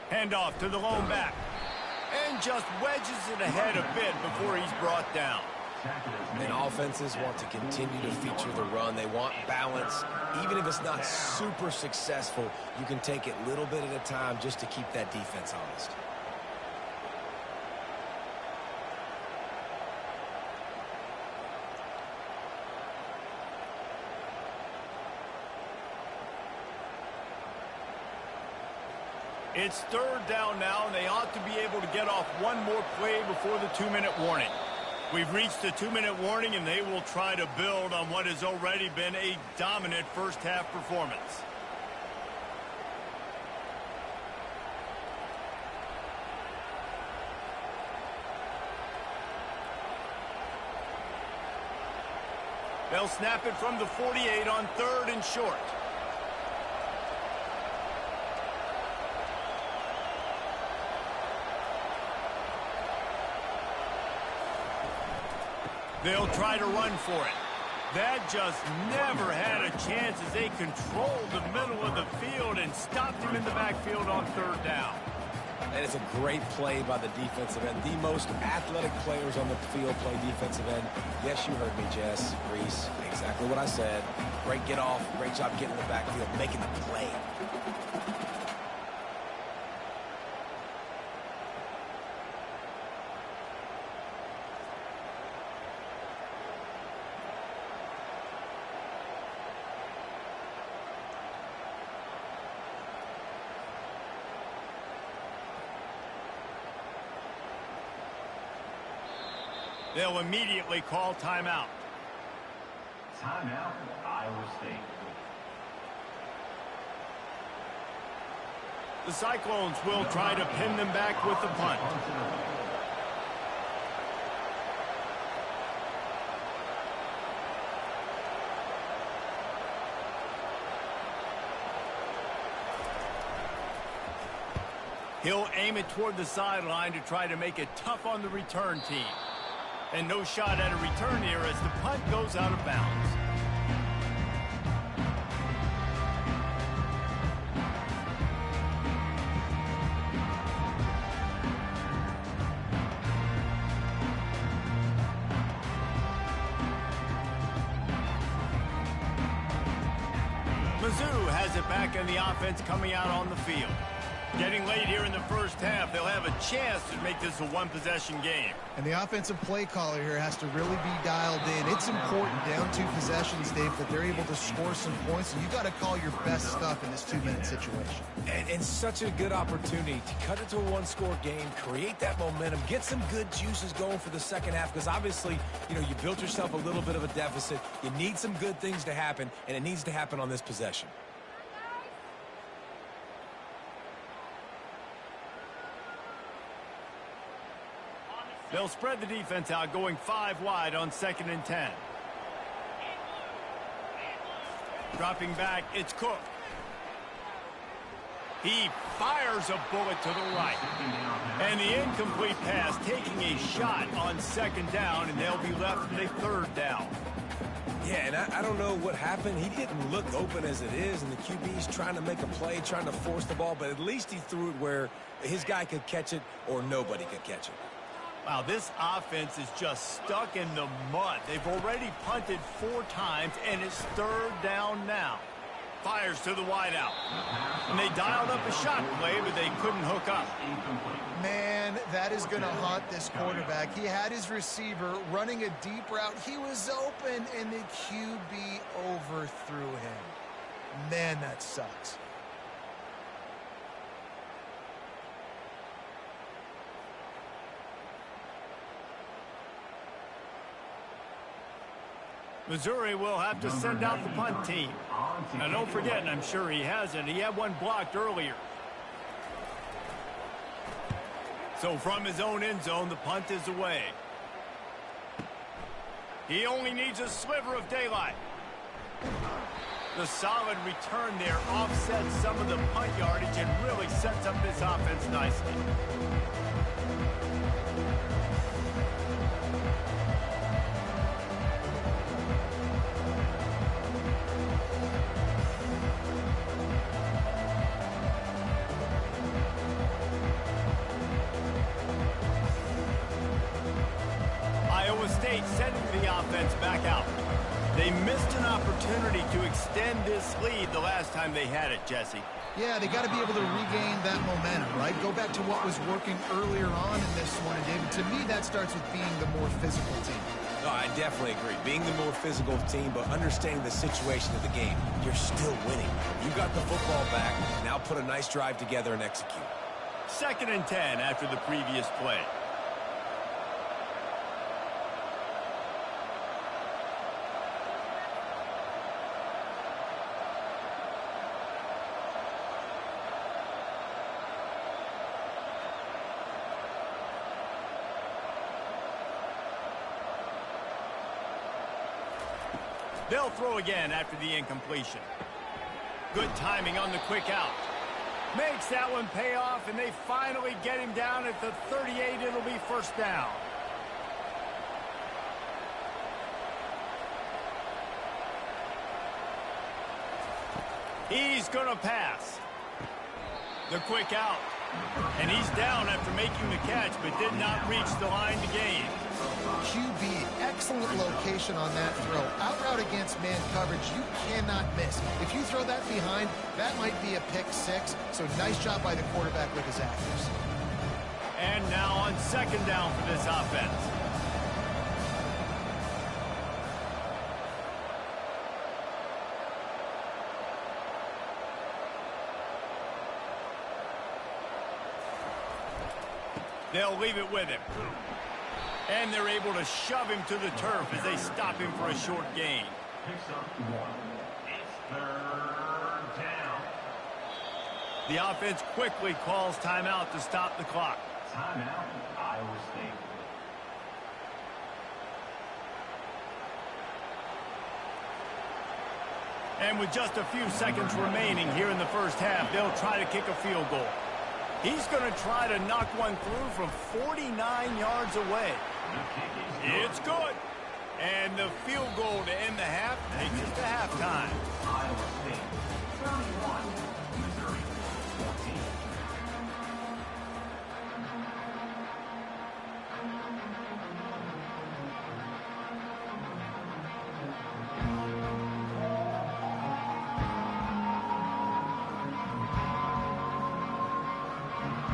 Handoff to the lone back. And just wedges it ahead a bit before he's brought down.
And offenses want to continue to feature the run. They want balance. Even if it's not super successful, you can take it little bit at a time just to keep that defense honest.
It's 3rd down now, and they ought to be able to get off one more play before the 2-minute warning. We've reached the 2-minute warning, and they will try to build on what has already been a dominant first-half performance. They'll snap it from the 48 on 3rd and short. They'll try to run for it. That just never had a chance as they controlled the middle of the field and stopped him in the backfield on 3rd down.
And it's a great play by the defensive end. The most athletic players on the field play defensive end. Yes, you heard me, Jess, Reese. Exactly what I said. Great get off. Great job getting in the backfield, making the play.
They'll immediately call timeout.
Timeout, Iowa State.
The Cyclones will try to pin them back with the punt. He'll aim it toward the sideline to try to make it tough on the return team. And no shot at a return here as the punt goes out of bounds. Mizzou has it back in the offense coming out on the field. Getting late here in the first half, they'll have a chance to make this a one-possession game.
And the offensive play caller here has to really be dialed in. It's important down 2 possessions, Dave, that they're able to score some points. And you got to call your best stuff in this 2-minute situation.
And such a good opportunity to cut it to a one-score game, create that momentum, get some good juices going for the second half. Because obviously, you know, you built yourself a little bit of a deficit. You need some good things to happen, and it needs to happen on this possession.
They'll spread the defense out, going 5 wide on 2nd and 10. Dropping back, it's Cook. He fires a bullet to the right. And the incomplete pass taking a shot on 2nd down, and they'll be left with a 3rd down.
Yeah, and I don't know what happened. He didn't look open as it is, and the QB's trying to make a play, trying to force the ball, but at least he threw it where his guy could catch it or nobody could catch it.
Wow, this offense is just stuck in the mud. They've already punted 4 times, and it's 3rd down now. Fires to the wideout. And they dialed up a shot play, but they couldn't hook up.
Man, that is going to haunt this quarterback. He had his receiver running a deep route. He was open, and the QB overthrew him. Man, that sucks.
Missouri will have to send out the punt team. Now, don't forget, and I'm sure he hasn't, he had one blocked earlier. So from his own end zone, the punt is away. He only needs a sliver of daylight. The solid return there offsets some of the punt yardage and really sets up this offense nicely. Sending the offense back out. They missed an opportunity to extend this lead the last time they had it, Jesse.
Yeah, they got to be able to regain that momentum, right? Go back to what was working earlier on in this one. And David, to me, that starts with being the more physical team.
No, I definitely agree. Being the more physical team, but understanding the situation of the game. You're still winning. You got the football back. Now put a nice drive together and execute.
2nd and 10 after the previous play. They'll throw again after the incompletion. Good timing on the quick out. Makes that one pay off, and they finally get him down at the 38. It'll be 1st down. He's going to pass. The quick out. And he's down after making the catch, but did not reach the line to gain.
QB, excellent location on that throw. Out route against man coverage, you cannot miss. If you throw that behind, that might be a pick 6. So nice job by the quarterback with his accuracy.
And now on 2nd down for this offense. They'll leave it with him. And they're able to shove him to the turf as they stop him for a short gain.
Picks up 1. It's 3rd down.
The offense quickly calls timeout to stop the clock.
Timeout, Iowa State.
And with just a few seconds remaining here in the first half, they'll try to kick a field goal. He's going to try to knock one through from 49 yards away. It's good. And the field goal to end the half takes us to halftime.
Iowa State 31, Missouri 14.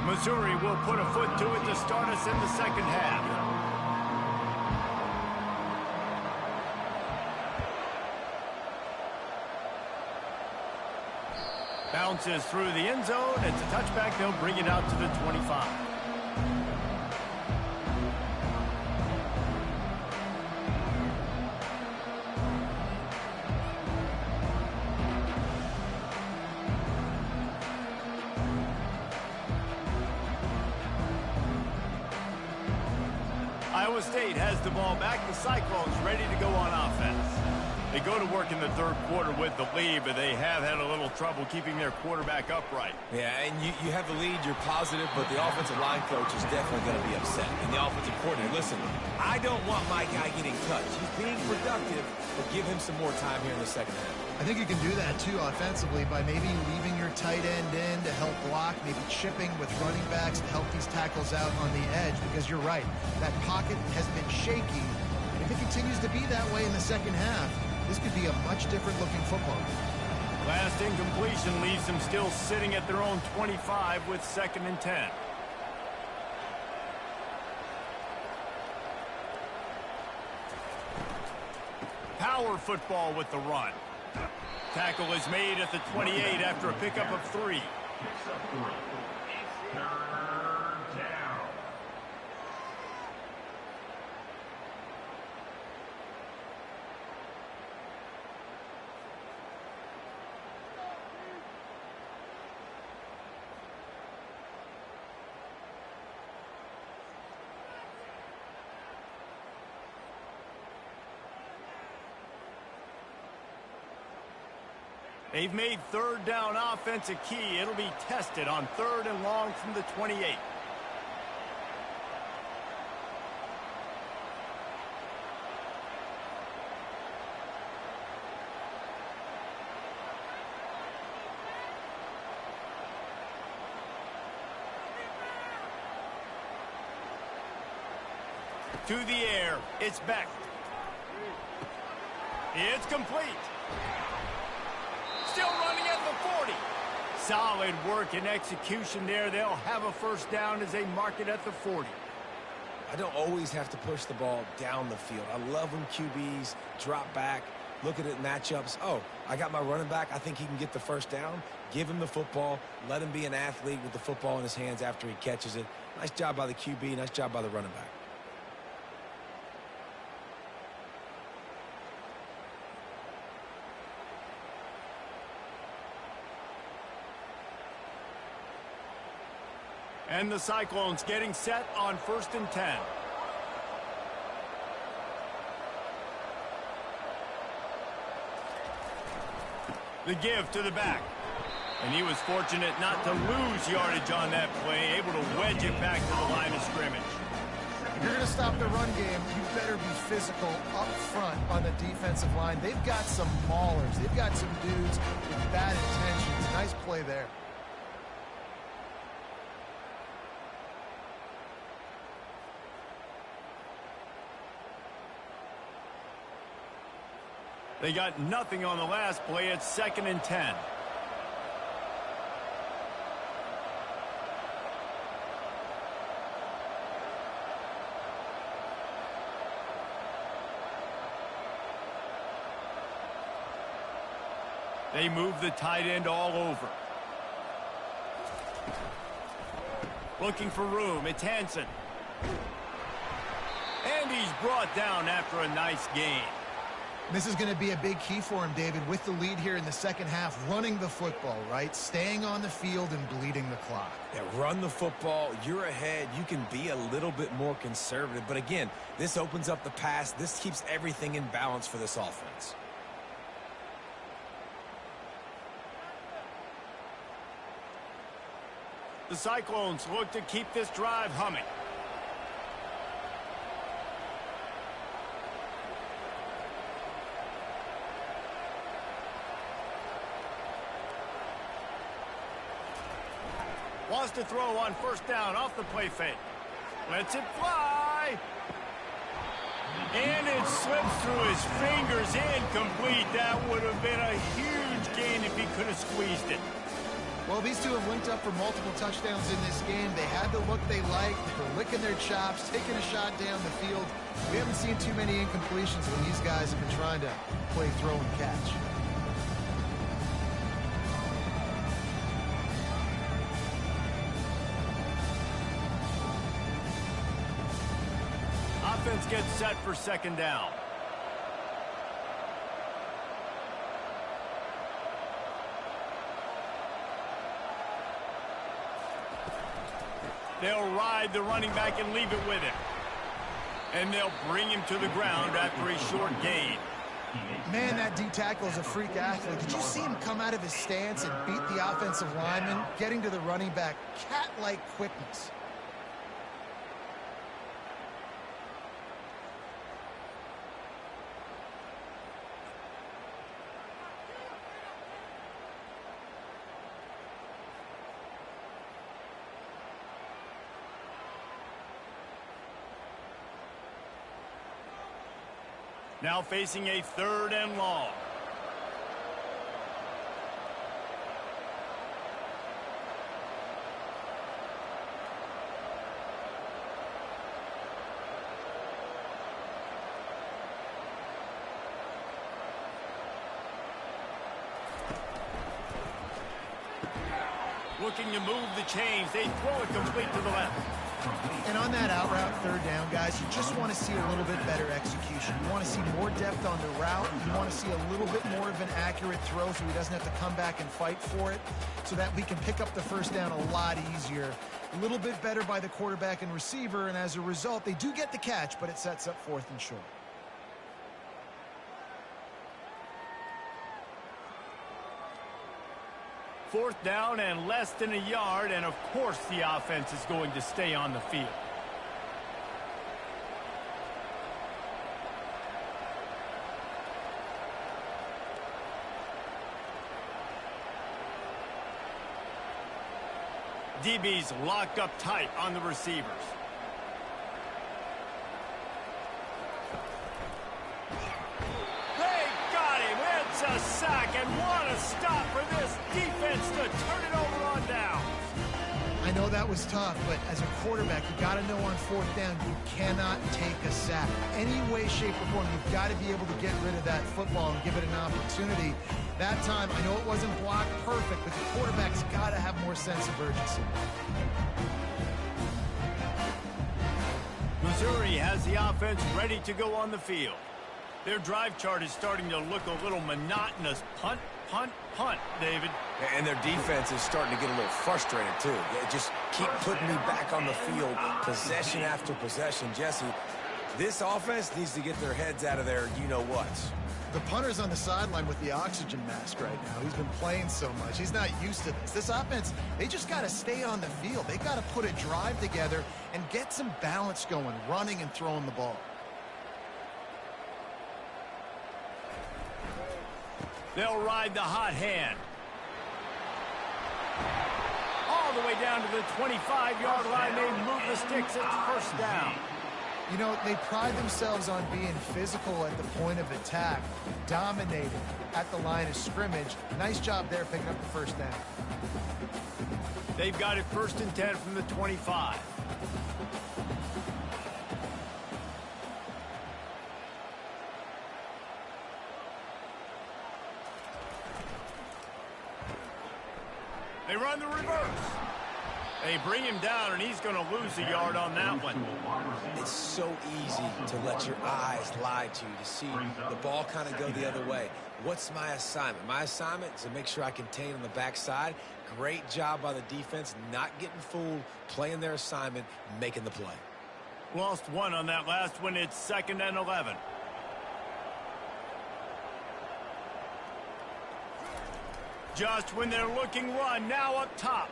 Missouri will put a foot to it to start us in the second half. Bounces through the end zone. It's a touchback. They'll bring it out to the 25. Iowa State has the ball back. The Cyclones ready to go on offense. They go to work in the third quarter with the lead, but they have had a little trouble keeping their quarterback upright.
Yeah, and you have the lead, you're positive, but the offensive line coach is definitely going to be upset. And the offensive coordinator, listen, I don't want my guy getting touched. He's being productive, but give him some more time here in the second half.
I think you can do that, too, offensively, by maybe leaving your tight end in to help block, maybe chipping with running backs to help these tackles out on the edge, because you're right. That pocket has been shaky, and if it continues to be that way in the second half, this could be a much different looking football.
Last incompletion leaves them still sitting at their own 25 with 2nd and 10. Power football with the run. Tackle is made at the 28 after a pickup of 3.
Picks up 3. It's 3rd down.
They've made 3rd down offense a key. It'll be tested on 3rd and long from the 28. To the air. It's back. It's complete. Still running at the 40. Solid work and execution there. They'll have a first down as they mark it at the 40.
I don't always have to push the ball down the field. I love when QBs drop back, look at it matchups. Oh, I got my running back. I think he can get the first down. Give him the football. Let him be an athlete with the football in his hands after he catches it. Nice job by the QB. Nice job by the running back.
And the Cyclones getting set on 1st and 10. The give to the back. And he was fortunate not to lose yardage on that play, able to wedge it back to the line of scrimmage.
If you're going to stop the run game, you better be physical up front on the defensive line. They've got some maulers. They've got some dudes with bad intentions. Nice play there.
They got nothing on the last play. It's 2nd and 10. They move the tight end all over. Looking for room. It's Hansen. And he's brought down after a nice gain.
This is going to be a big key for him, David, with the lead here in the second half, running the football, right? Staying on the field and bleeding the clock.
Yeah, run the football. You're ahead. You can be a little bit more conservative. But again, this opens up the pass. This keeps everything in balance for this offense.
The Cyclones look to keep this drive humming. Wants to throw on first down off the play fake. Lets it fly. And it slips through his fingers, incomplete. That would have been a huge gain if he could have squeezed it.
Well, these two have linked up for multiple touchdowns in this game. They had the look they liked. They were licking their chops, taking a shot down the field. We haven't seen too many incompletions when these guys have been trying to play throw and catch.
Offense gets set for second down. They'll ride the running back and leave it with him. And they'll bring him to the ground after a short gain.
Man, that D tackle is a freak athlete. Did you see him come out of his stance and beat the offensive lineman, getting to the running back? Cat-like quickness.
Now facing a third and long. Looking to move the chains. They throw it complete to the left.
And on that out route, third down, guys, you just want to see a little bit better execution. You want to see more depth on the route. You want to see a little bit more of an accurate throw so he doesn't have to come back and fight for it, so that we can pick up the first down a lot easier. A little bit better by the quarterback and receiver, and as a result, they do get the catch, but it sets up fourth and short.
Fourth down and less than a yard, and of course the offense is going to stay on the field. DB's locked up tight on the receivers. It's a sack, and what a stop for this defense to turn it over on down.
I know that was tough, but as a quarterback, you got to know on fourth down, you cannot take a sack. Any way, shape, or form, you've got to be able to get rid of that football and give it an opportunity. That time, I know it wasn't blocked perfect, but the quarterback's got to have more sense of urgency.
Missouri has the offense ready to go on the field. Their drive chart is starting to look a little monotonous. Punt, punt, punt, David.
And their defense is starting to get a little frustrated, too. They just keep putting me back on the field, possession after possession. Jesse, this offense needs to get their heads out of their you-know-whats.
The punter's on the sideline with the oxygen mask right now. He's been playing so much. He's not used to this. This offense, they just got to stay on the field. They got to put a drive together and get some balance going, running and throwing the ball.
They'll ride the hot hand. All the way down to the 25-yard line. They move the sticks. It's first down.
You know, they pride themselves on being physical at the point of attack, dominating at the line of scrimmage. Nice job there picking up the first down.
They've got it 1st and 10 from the 25. They run the reverse. They bring him down, and he's going to lose a yard on that one.
It's so easy to let your eyes lie to you, to see the ball kind of go the other way. What's my assignment? My assignment is to make sure I contain on the backside. Great job by the defense, not getting fooled, playing their assignment, making the play.
Lost one on that last one. It's 2nd and 11. Just when they're looking run, now up top.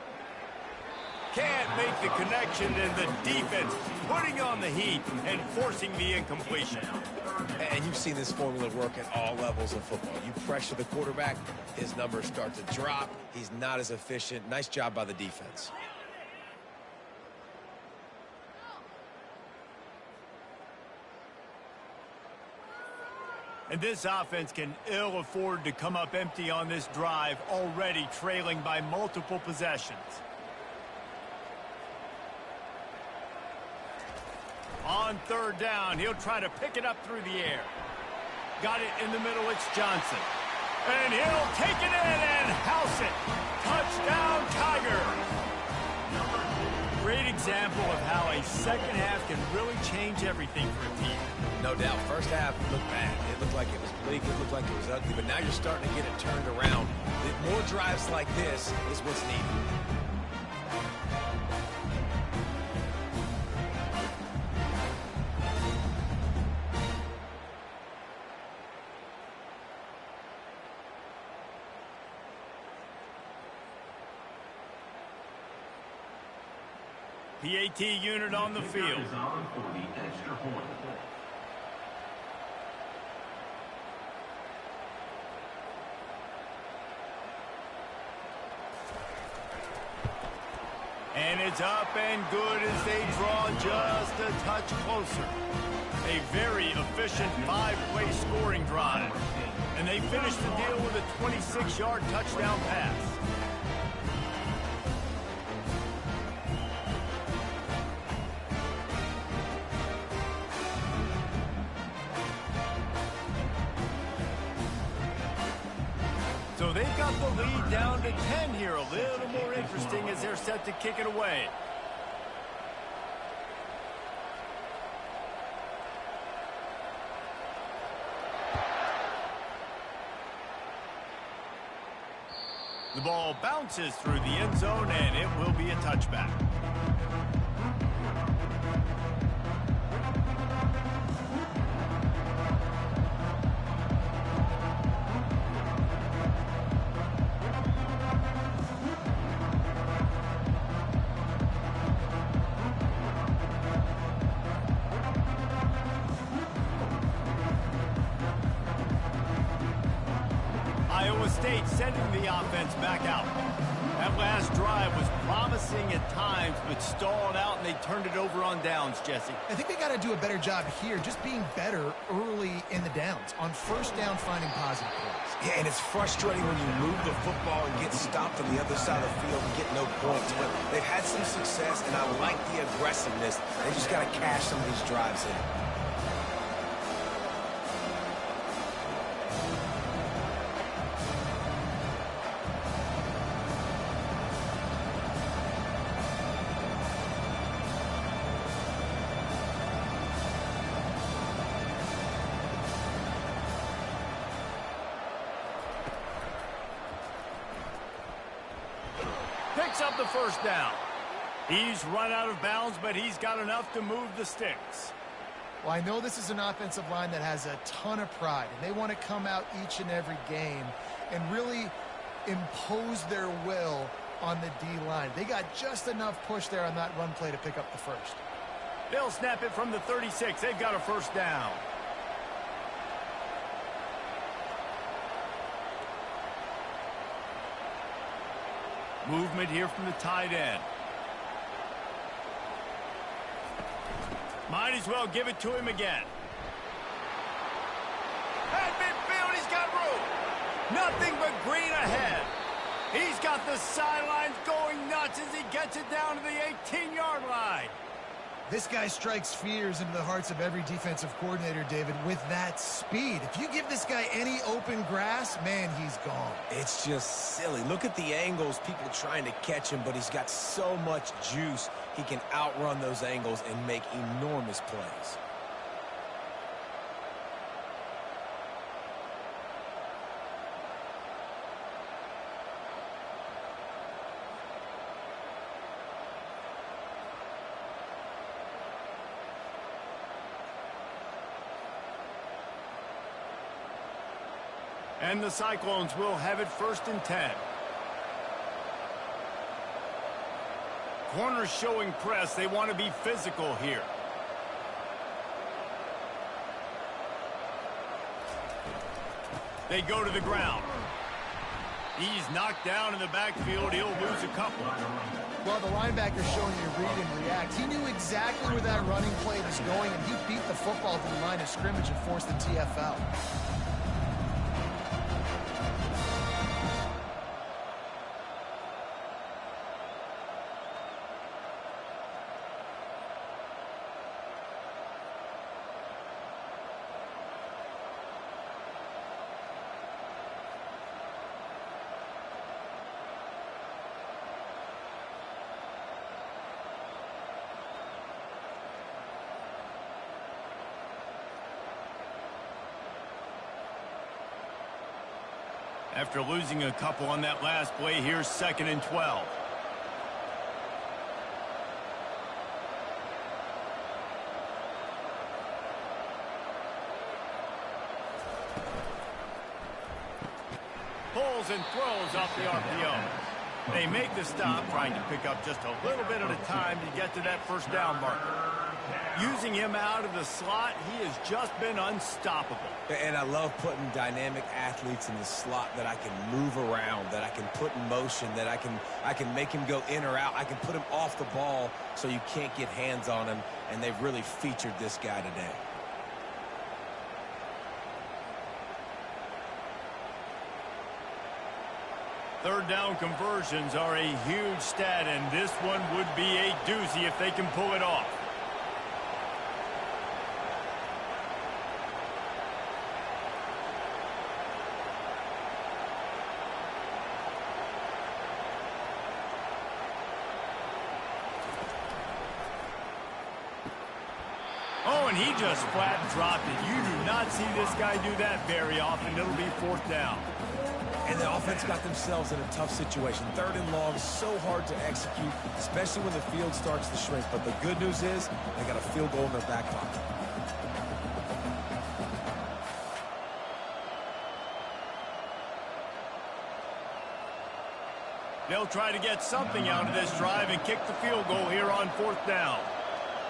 Can't make the connection, and the defense putting on the heat and forcing the incompletion.
And you've seen this formula work at all levels of football. You pressure the quarterback, his numbers start to drop. He's not as efficient. Nice job by the defense.
And this offense can ill afford to come up empty on this drive, already trailing by multiple possessions. On 3rd down, he'll try to pick it up through the air. Got it in the middle, it's Johnson. And he'll take it in and house it. Touchdown, Tigers. Great example of how a second half can really change everything for a team.
No doubt, first half looked bad. It looked like it was bleak, it looked like it was ugly, but now you're starting to get it turned around. More drives like this is what's needed.
PAT unit on the field. And it's up and good as they draw just a touch closer. A very efficient 5-play scoring drive. And they finish the deal with a 26-yard touchdown pass. So they've got the lead down to 10 here. A little more interesting as they're set to kick it away. The ball bounces through the end zone, and it will be a touchback. Iowa State sending the offense back out. That last drive was promising at times, but stalled out, and they turned it over on downs, Jesse.
I think they got to do a better job here, just being better early in the downs. On 1st down, finding positive plays.
Yeah, and it's frustrating when you move the football and get stopped on the other side of the field and get no points. But they've had some success, and I like the aggressiveness. They just got to cash some of these drives in.
Picks up the 1st down. He's run out of bounds, but he's got enough to move the sticks.
Well, I know this is an offensive line that has a ton of pride, and they want to come out each and every game and really impose their will on the D-line. They got just enough push there on that run play to pick up the 1st.
They'll snap it from the 36. They've got a 1st down. Movement here from the tight end. Might as well give it to him again. At midfield, he's got room. Nothing but green ahead. He's got the sidelines going nuts as he gets it down to the 18-yard line.
This guy strikes fears into the hearts of every defensive coordinator, David, with that speed. If you give this guy any open grass, man, he's gone.
It's just silly. Look at the angles, people trying to catch him, but he's got so much juice. He can outrun those angles and make enormous plays.
And the Cyclones will have it 1st and 10. Corners showing press. They want to be physical here. They go to the ground. He's knocked down in the backfield. He'll lose a couple.
Well, the linebacker's showing you read and react. He knew exactly where that running play was going, and he beat the football to the line of scrimmage and forced the TFL.
After losing a couple on that last play, here's 2nd and 12. Pulls and throws off the RPO. They make the stop, trying to pick up just a little bit at a time to get to that 1st down marker. Using him out of the slot, he has just been unstoppable.
And I love putting dynamic athletes in the slot that I can move around, that I can put in motion, that I can make him go in or out. I can put him off the ball so you can't get hands on him, and they've really featured this guy today.
Third down conversions are a huge stat, and this one would be a doozy if they can pull it off. Oh, and he just flat dropped it. You do not see this guy do that very often. It'll be 4th down.
And the offense got themselves in a tough situation. 3rd and long, so hard to execute, especially when the field starts to shrink. But the good news is they got a field goal in their back pocket.
They'll try to get something out of this drive and kick the field goal here on 4th down.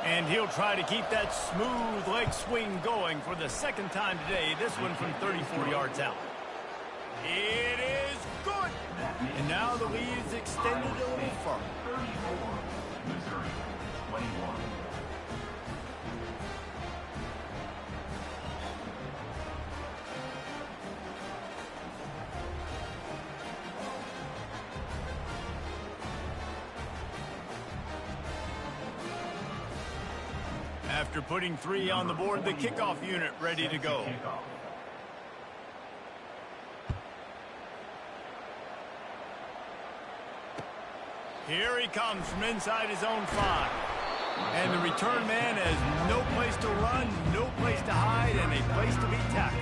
And he'll try to keep that smooth leg swing going for the 2nd time today, this one from 34 yards out. It is good. And now the lead is extended a little further.
34, Missouri, 21.
After putting 3 on the board, the kickoff unit ready to go. Here he comes from inside his own 5. And the return man has no place to run, no place to hide, and a place to be tackled.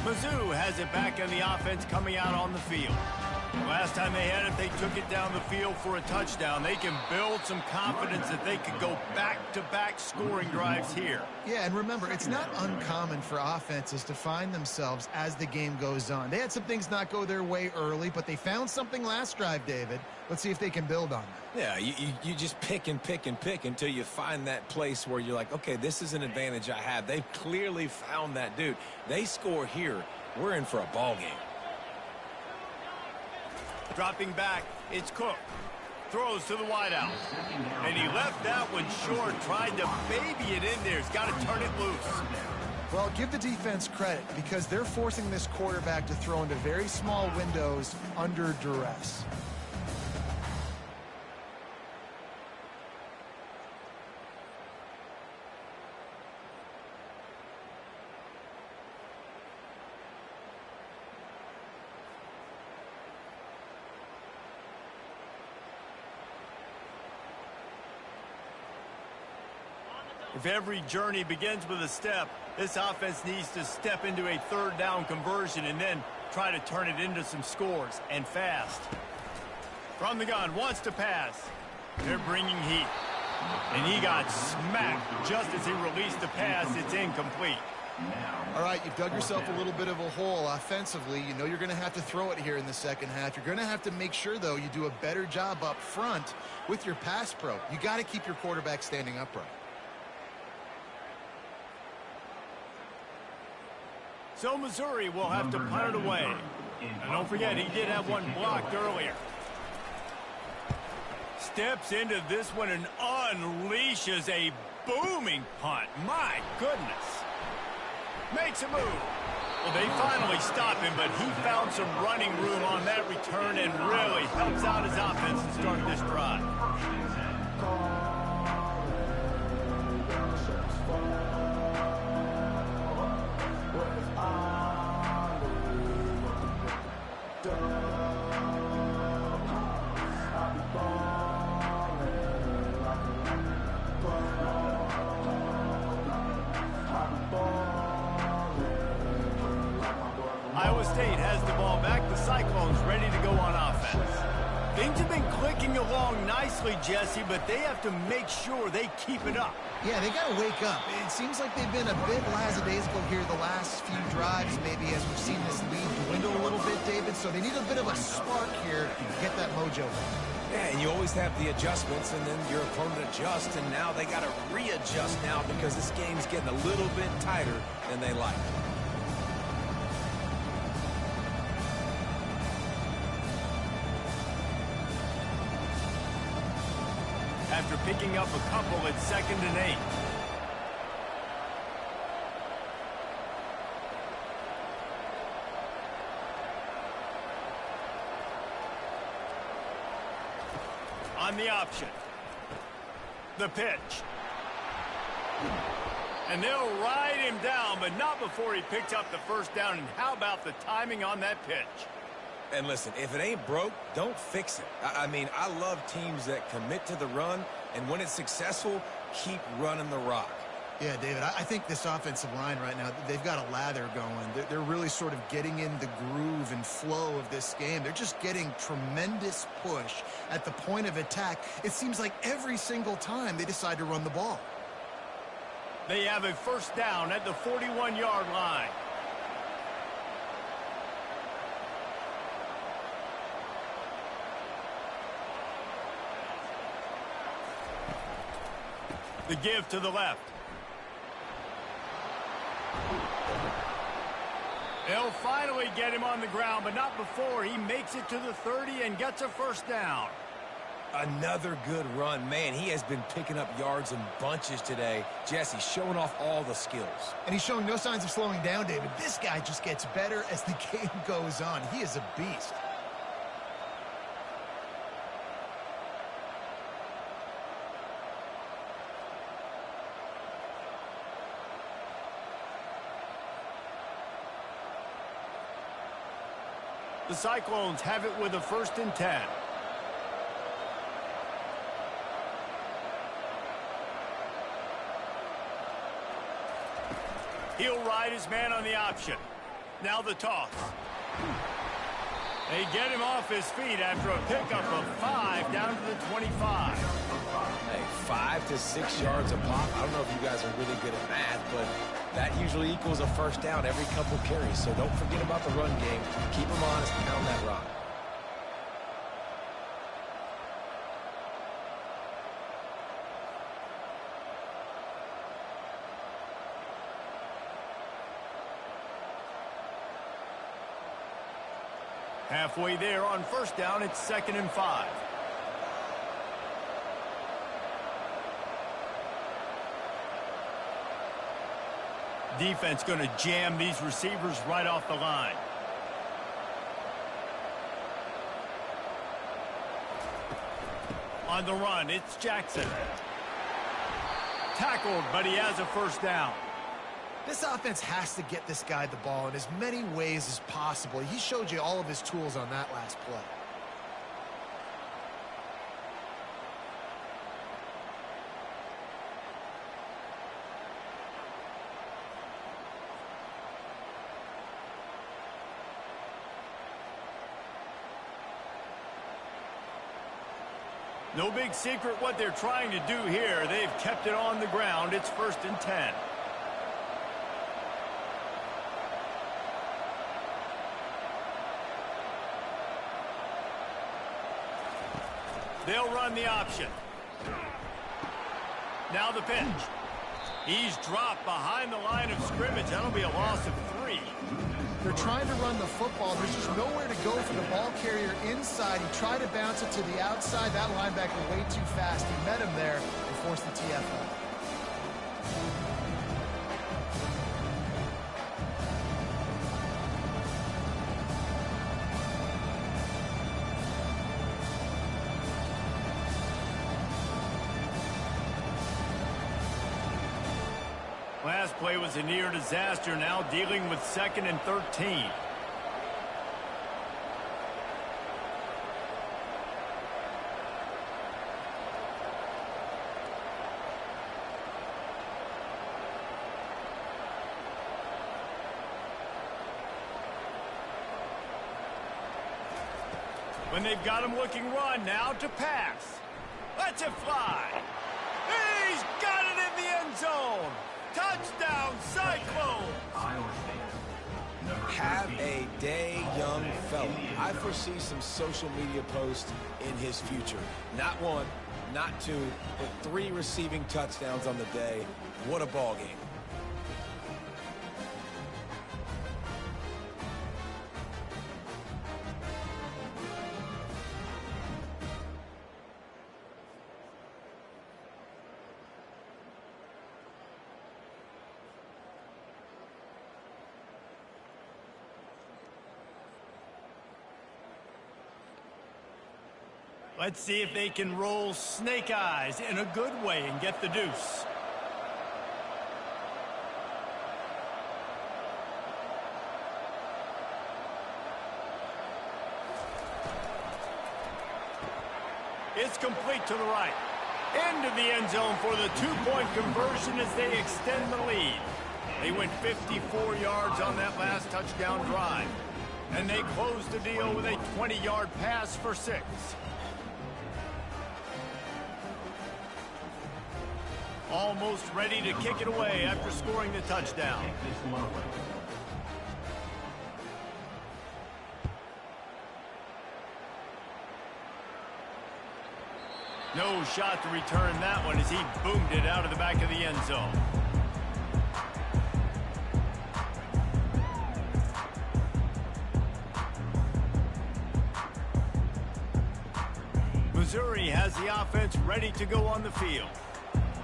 Mizzou has it back in the offense coming out on the field. Last time they had it, they took it down the field for a touchdown. They can build some confidence that they could go back-to-back scoring drives here.
Yeah, and remember, it's not uncommon for offenses to find themselves as the game goes on. They had some things not go their way early, but they found something last drive, David. Let's see if they can build on that.
Yeah, you just pick and pick and pick until you find that place where you're like, okay, this is an advantage I have. They've clearly found that, dude. They score here, we're in for a ball game.
Dropping back, it's Cook. Throws to the wideout. And he left that one short, tried to baby it in there. He's got to turn it loose.
Well, give the defense credit because they're forcing this quarterback to throw into very small windows under duress.
If every journey begins with a step, this offense needs to step into a third down conversion and then try to turn it into some scores, and fast. From the gun, wants to pass. They're bringing heat. And he got smacked just as he released the pass. It's incomplete.
All right, you've dug yourself a little bit of a hole offensively. You know you're going to have to throw it here in the second half. You're going to have to make sure, though, you do a better job up front with your pass pro. You got to keep your quarterback standing upright.
So Missouri will have to punt it away. And don't forget, he did have one blocked earlier. Steps into this one and unleashes a booming punt. My goodness. Makes a move. Well, they finally stop him, but he found some running room on that return and really helps out his offense and started this drive. Iowa State has the ball back. The Cyclones ready to go on offense. Things have been clicking along nicely, Jesse, but they have to make sure they keep it up.
Yeah, they got to wake up. It seems like they've been a bit lackadaisical here the last few drives, maybe, as we've seen this lead dwindle a little bit, David. So they need a bit of a spark here to get that mojo back.
Yeah, and you always have the adjustments, and then your opponent adjusts, and now they got to readjust now because this game's getting a little bit tighter than they like.
After picking up a couple at 2nd and 8. On the option. The pitch. And they'll ride him down, but not before he picks up the first down. And how about the timing on that pitch?
And listen, if it ain't broke, don't fix it. I mean, I love teams that commit to the run, and when it's successful, keep running the rock.
Yeah, David, I think this offensive line right now, they've got a lather going. They're really sort of getting in the groove and flow of this game. They're just getting tremendous push at the point of attack. It seems like every single time they decide to run the ball.
They have a first down at the 41-yard line. The give to the left. They'll finally get him on the ground, but not before he makes it to the 30 and gets a first down.
Another good run. Man, he has been picking up yards in bunches today. Jesse showing off all the skills.
And he's showing no signs of slowing down, David. This guy just gets better as the game goes on. He is a beast.
The Cyclones have it with a 1st and 10. He'll ride his man on the option. Now the toss. They get him off his feet after a pickup of 5 down to the 25.
Hey, 5 to 6 yards a pop. I don't know if you guys are really good at math, but that usually equals a first down every couple carries. So don't forget about the run game. Keep them honest, pound that rock.
Halfway there on first down, it's 2nd and 5. Defense going to jam these receivers right off the line. On the run, it's Jackson. Tackled, but he has a first down.
This offense has to get this guy the ball in as many ways as possible. He showed you all of his tools on that last play.
No big secret what they're trying to do here. They've kept it on the ground. It's 1st and 10. They'll run the option. Now the pitch. He's dropped behind the line of scrimmage. That'll be a loss of 3.
They're trying to run the football. There's just nowhere to go for the ball carrier inside. He tried to bounce it to the outside. That linebacker way too fast. He met him there and forced the TFL.
Last play was a near disaster, now dealing with 2nd and 13. When they've got him looking run, now to pass. Lets it fly. He's got it in the end zone. Touchdown, Cyclone!
Have a day, young fella. I foresee some social media posts in his future. Not 1, not 2, but 3 receiving touchdowns on the day. What a ball game.
Let's see if they can roll snake eyes in a good way and get the deuce. It's complete to the right. Into the end zone for the 2-point conversion as they extend the lead. They went 54 yards on that last touchdown drive. And they closed the deal with a 20-yard pass for 6. Almost ready to kick it away after scoring the touchdown. No shot to return that one as he boomed it out of the back of the end zone. Missouri has the offense ready to go on the field.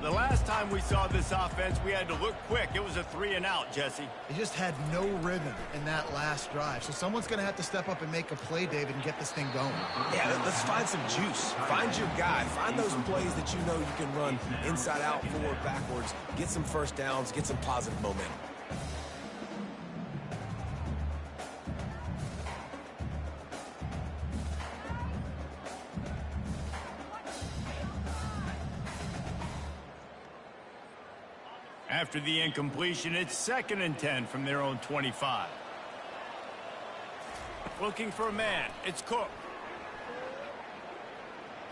The last time we saw this offense, we had to look quick. It was a 3-and-out, Jesse.
They just had no rhythm in that last drive. So someone's going to have to step up and make a play, David, and get this thing going.
Yeah, let's find some juice. Find your guy. Find those plays that you know you can run inside out, forward, backwards. Get some first downs. Get some positive momentum.
After the incompletion, it's 2nd and 10 from their own 25. Looking for a man. It's Cook.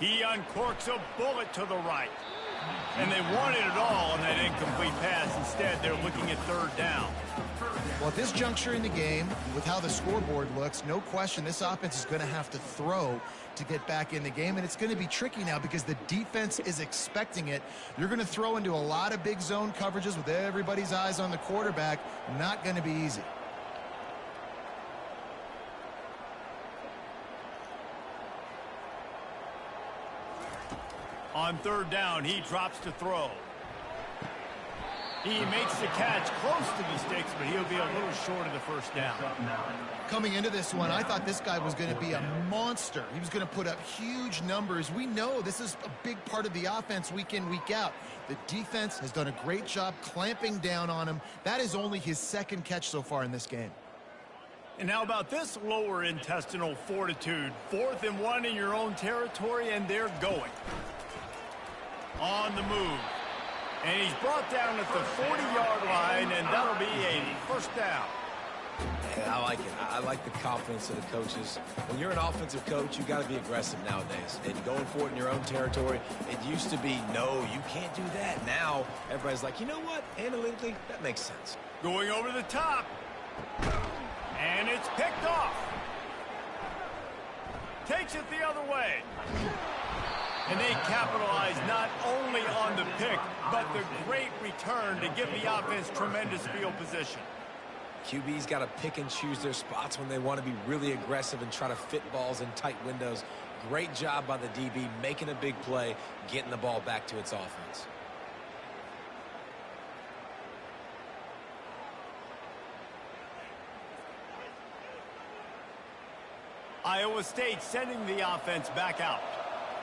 He uncorks a bullet to the right. And they wanted it all on that incomplete pass. Instead, they're looking at 3rd down.
Well, at this juncture in the game, with how the scoreboard looks, no question this offense is going to have to throw to get back in the game, and it's going to be tricky now because the defense is expecting it. You're going to throw into a lot of big zone coverages with everybody's eyes on the quarterback. Not going to be easy.
On 3rd down, he drops to throw. He makes the catch close to the sticks, but he'll be a little short of the first down.
Coming into this one, I thought this guy was going to be a monster. He was going to put up huge numbers. We know this is a big part of the offense week in, week out. The defense has done a great job clamping down on him. That is only his second catch so far in this game.
And how about this lower intestinal fortitude? 4th and 1 in your own territory, and they're going. On the move. And he's brought down at the 40-yard line, and that'll be a first down.
Yeah, I like it. I like the confidence of the coaches. When you're an offensive coach, you got to be aggressive nowadays. And going for it in your own territory, it used to be, no, you can't do that. Now, everybody's like, you know what? Analytically, that makes sense.
Going over the top. And it's picked off. Takes it the other way. And they capitalize not only on the pick, but the great return to give the offense tremendous field position.
QB's got to pick and choose their spots when they want to be really aggressive and try to fit balls in tight windows. Great job by the DB making a big play, getting the ball back to its offense.
Iowa State sending the offense back out.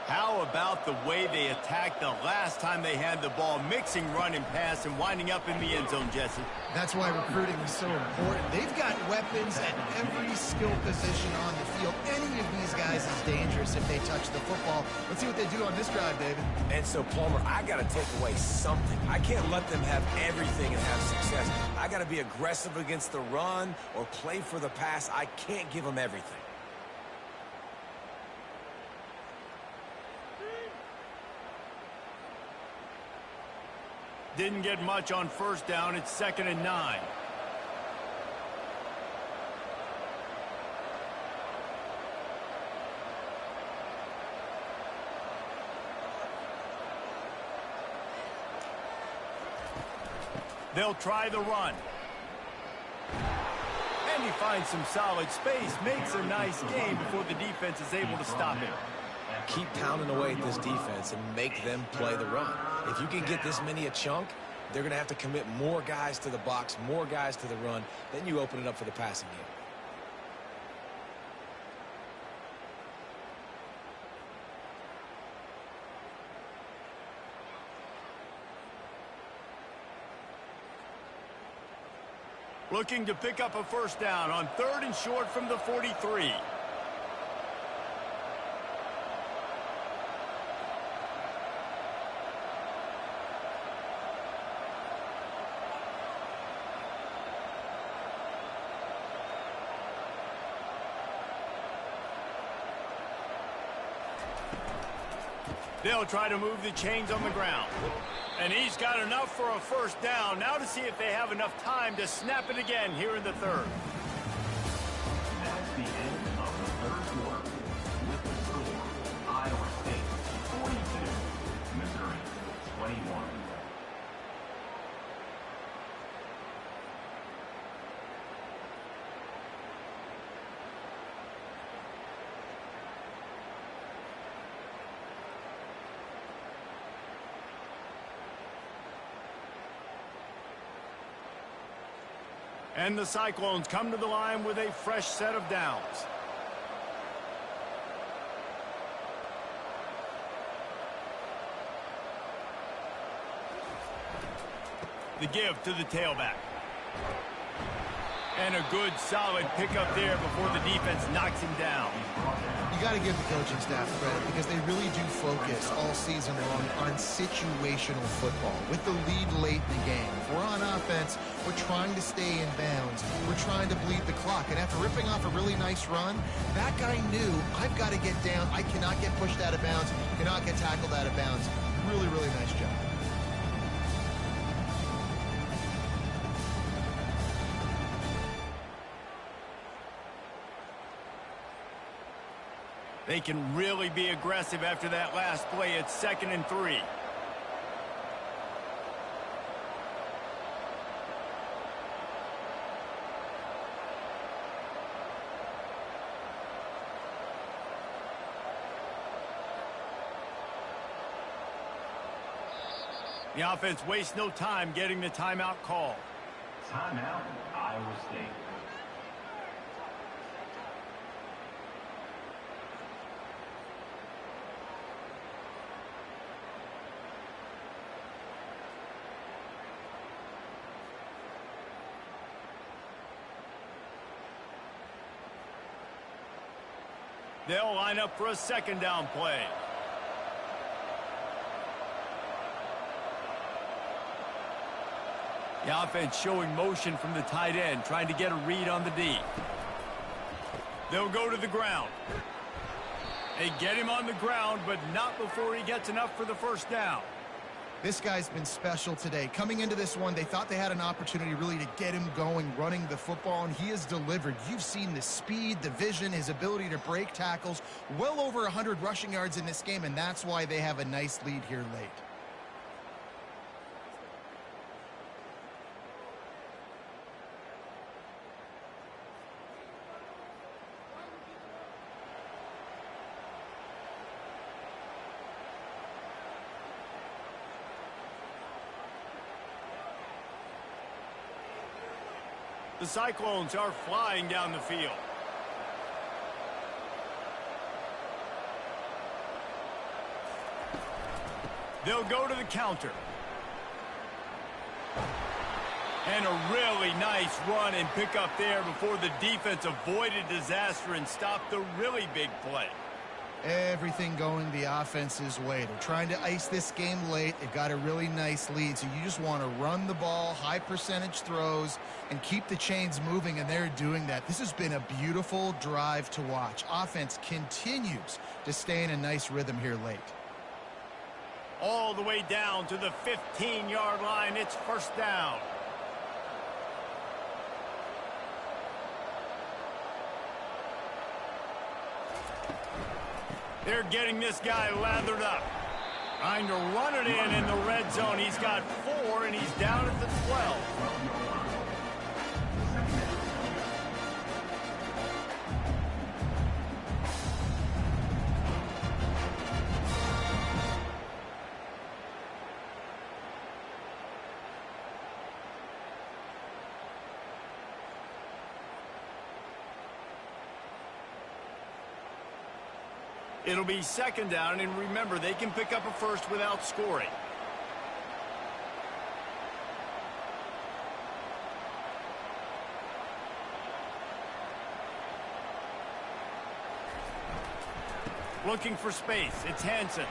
How about the way they attacked the last time they had the ball, mixing run and pass and winding up in the end zone, Jesse?
That's why recruiting is so important. They've got weapons at every skill position on the field. Any of these guys is dangerous if they touch the football. Let's see what they do on this drive, David.
And so, Palmer, I got to take away something. I can't let them have everything and have success. I got to be aggressive against the run or play for the pass. I can't give them everything.
Didn't get much on first down. It's 2nd and 9. They'll try the run. And he finds some solid space, makes a nice game before the defense is able to stop him.
Keep pounding away at this defense and make them play the run. If you can get this many a chunk, they're going to have to commit more guys to the box, more guys to the run. Then you open it up for the passing game.
Looking to pick up a first down on 3rd and short from the 43. They'll try to move the chains on the ground. And he's got enough for a first down. Now to see if they have enough time to snap it again here in the 3rd.
That's the end of the 3rd quarter. With the score, Iowa State 42, Missouri 21.
And the Cyclones come to the line with a fresh set of downs. The give to the tailback. And a good, solid pickup there before the defense knocks him down.
You got to give the coaching staff credit because they really do focus all season long on situational football. With the lead late in the game, if we're on offense, we're trying to stay in bounds. We're trying to bleed the clock. And after ripping off a really nice run, that guy knew, I've got to get down. I cannot get pushed out of bounds, cannot get tackled out of bounds. Really, really nice job.
They can really be aggressive after that last play. It's 2nd and 3. The offense wastes no time getting the timeout call.
Timeout, Iowa State.
They'll line up for a second down play. The offense showing motion from the tight end, trying to get a read on the D. They'll go to the ground. They get him on the ground, but not before he gets enough for the first down.
This guy's been special today. Coming into this one, they thought they had an opportunity really to get him going, running the football, and he has delivered. You've seen the speed, the vision, his ability to break tackles. Well over 100 rushing yards in this game, and that's why they have a nice lead here late.
The Cyclones are flying down the field. They'll go to the counter. And a really nice run and pick up there before the defense avoided disaster and stopped the really big play.
Everything going the offense's way. They're trying to ice this game late. They've got a really nice lead, so you just want to run the ball, high percentage throws, and keep the chains moving, and they're doing that. This has been a beautiful drive to watch. Offense continues to stay in a nice rhythm here late.
All the way down to the 15-yard line. It's first down. They're getting this guy lathered up. Trying to run it in the red zone. He's got 4, and he's down at the 12. It'll be second down, and remember, they can pick up a first without scoring. Looking for space. It's Hansen.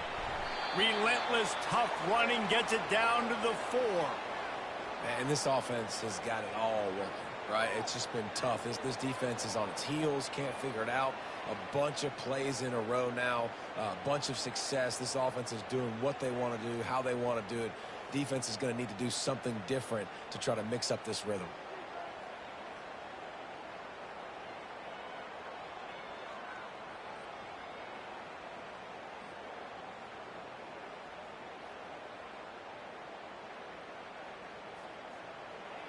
Relentless, tough running, gets it down to the 4.
And this offense has got it all working, right? It's just been tough. This defense is on its heels, can't figure it out. A bunch of plays in a row now, a bunch of success. This offense is doing what they want to do, how they want to do it. Defense is going to need to do something different to try to mix up this rhythm.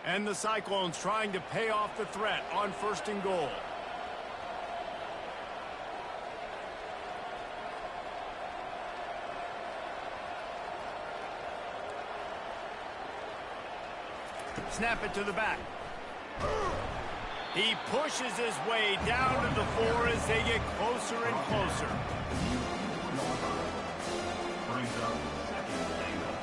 And the Cyclones trying to pay off the threat on first and goal. Snap it to the back. He pushes his way down to the 4 as they get closer and closer.
Brings up second and goal.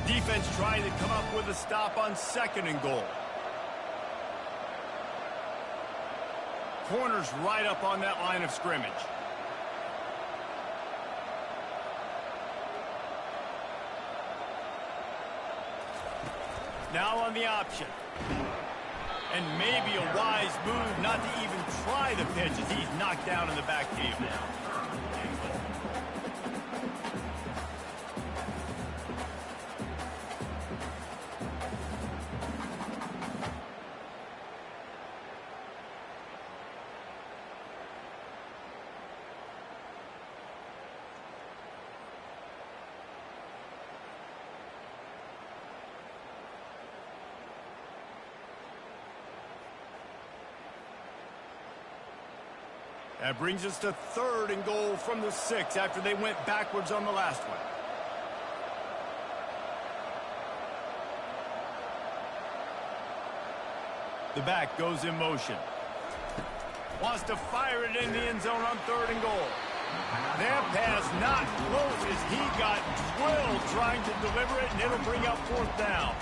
Defense trying to come up with a stop on second and goal. Corners right up on that line of scrimmage. Now on the option. And maybe a wise move not to even try the pitch as he's knocked down in the backfield. That brings us to 3rd and goal from the 6 after they went backwards on the last one. The back goes in motion. Wants to fire it in the end zone on 3rd and goal. That pass not close as he got drilled trying to deliver it, and it'll bring up 4th down.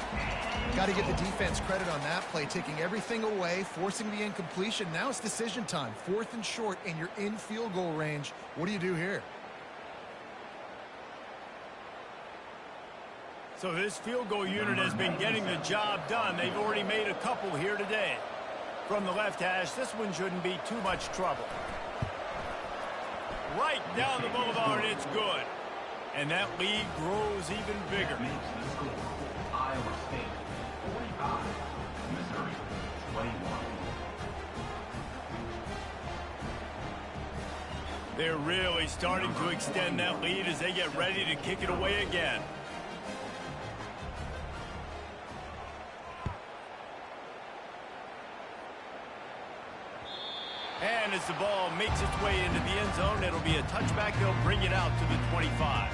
Got to give the defense credit on that play, taking everything away, forcing the incompletion. Now it's decision time. 4th and short, and you're in field goal range. What do you do here?
So this field goal unit has been getting the job done. They've already made a couple here today. From the left hash, this one shouldn't be too much trouble. Right down the boulevard, it's good. And that lead grows even bigger.
Makes the score. Iowa State 45, Missouri 21.
They're really starting to extend that lead as they get ready to kick it away again. And as the ball makes its way into the end zone, it'll be a touchback. They'll bring it out to the 25.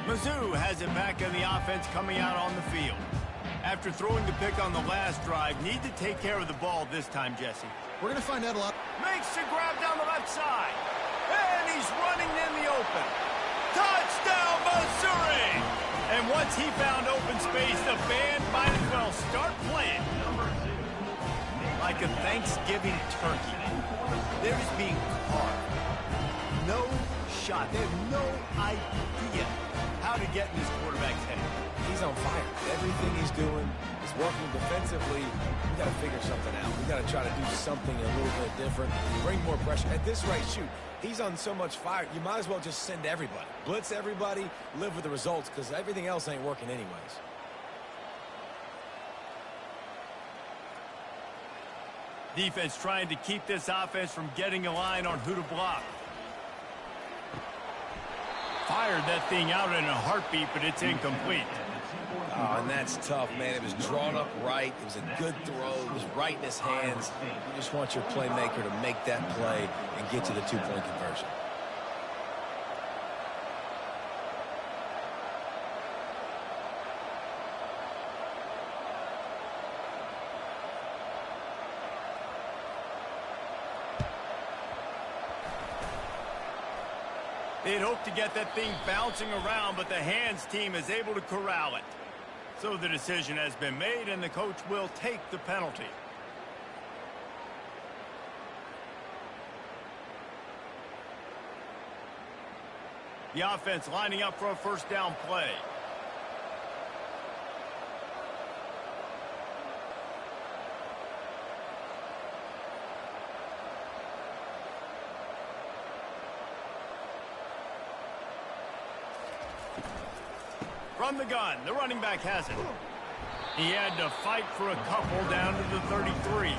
Mizzou has it back in the offense coming out on the field. After throwing the pick on the last drive, need to take care of the ball this time, Jesse.
We're going to find out a lot.
Makes the grab down the left side. And he's running in the open. Touchdown, Missouri! And once he found open space, the band might as well start playing. Like a Thanksgiving turkey. They're just being carved. No shot. They have no idea how to get in this quarterback's head.
He's on fire. Everything he's doing is working defensively. We got to figure something out. We got to try to do something a little bit different. Bring more pressure. At this rate, shoot, he's on so much fire, you might as well just send everybody. Blitz everybody, live with the results, because everything else ain't working anyways.
Defense trying to keep this offense from getting a line on who to block. Fired that thing out in a heartbeat, but it's incomplete.
Oh, and that's tough, man. It was drawn up right. It was a good throw. It was right in his hands. You just want your playmaker to make that play and get to the two-point conversion.
They'd hoped to get that thing bouncing around, but the hands team is able to corral it. So the decision has been made, and the coach will take the penalty. The offense lining up for a first down play. From the gun, the running back has it. He had to fight for a couple down to the 33.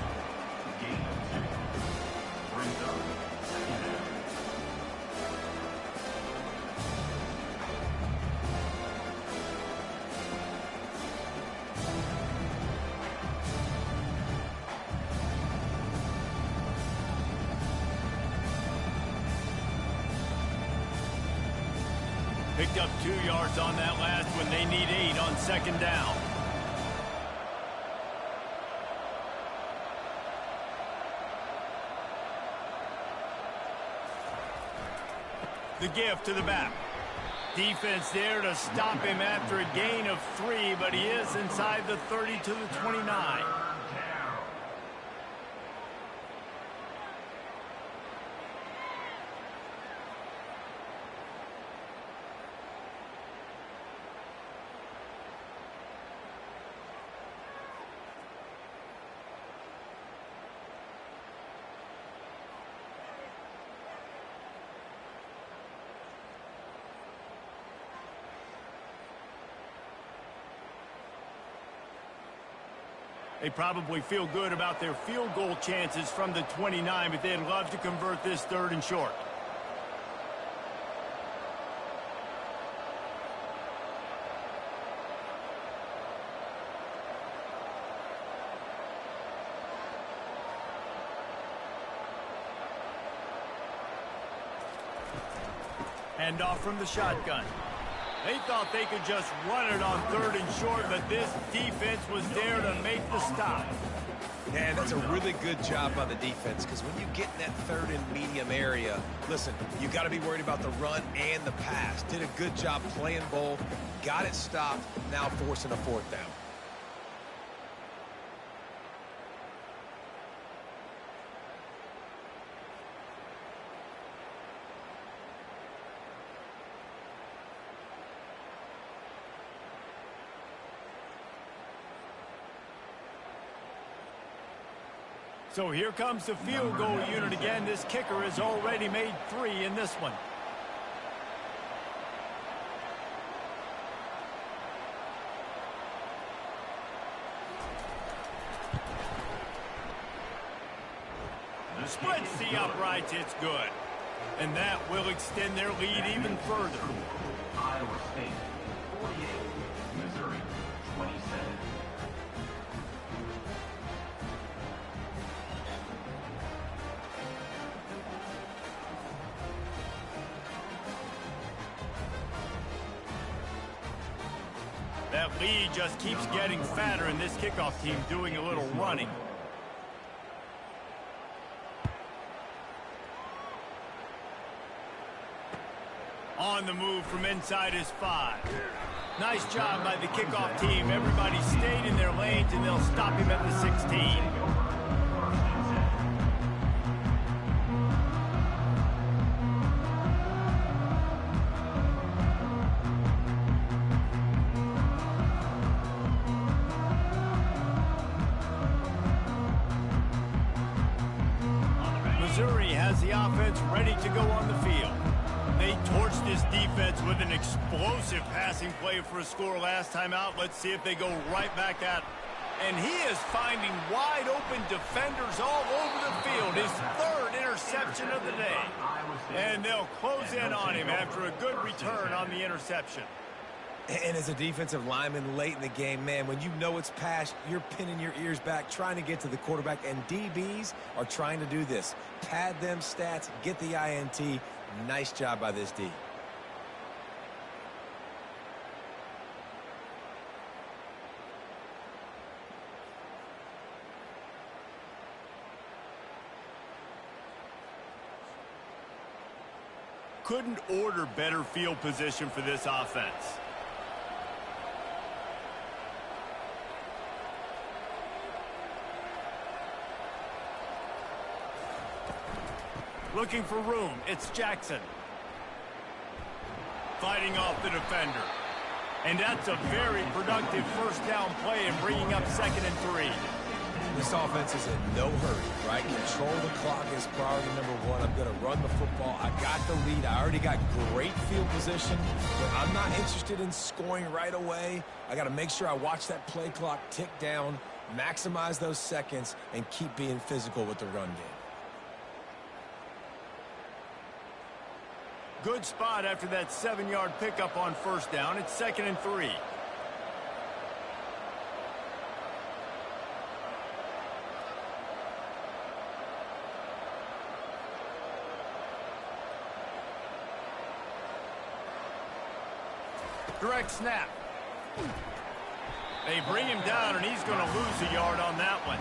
Picked up 2 yards on that last one. They need 8 on second down. The give to the back. Defense there to stop him after a gain of 3, but he is inside the 30 to the 29. They probably feel good about their field goal chances from the 29, but they'd love to convert this 3rd and short. Hand off from the shotgun. They thought they could just run it on 3rd and short, but this defense was there to make the stop.
And that's a really good job by the defense, because when you get in that 3rd and medium area, listen, you got to be worried about the run and the pass. Did a good job playing both, got it stopped, now forcing a 4th down.
So here comes the field goal unit again. This kicker has already made 3 in this one. Splits the uprights, it's good. And that will extend their lead even further.
Iowa State, 48. Missouri, 27.
That lead just keeps getting fatter, and this kickoff team doing a little running. On the move from inside his 5. Nice job by the kickoff team. Everybody stayed in their lanes, and they'll stop him at the 16. Missouri has the offense ready to go on the field. They torched this defense with an explosive passing play for a score last time out. Let's see if they go right back at it. And he is finding wide open defenders all over the field. His 3rd interception of the day. And they'll close in on him after a good return on the interception.
And as a defensive lineman late in the game, man, when you know it's passed, you're pinning your ears back, trying to get to the quarterback, and DBs are trying to do this. Pad them stats, get the INT. Nice job by this D.
Couldn't order better field position for this offense. Looking for room, it's Jackson. Fighting off the defender. And that's a very productive 1st down play and bringing up 2nd and 3.
This offense is in no hurry, right? Control the clock is priority number 1. I'm going to run the football. I got the lead. I already got great field position, but I'm not interested in scoring right away. I got to make sure I watch that play clock tick down, maximize those seconds, and keep being physical with the run game.
Good spot after that 7-yard pickup on 1st down. It's 2nd and 3. Direct snap. They bring him down, and he's going to lose a yard on that one.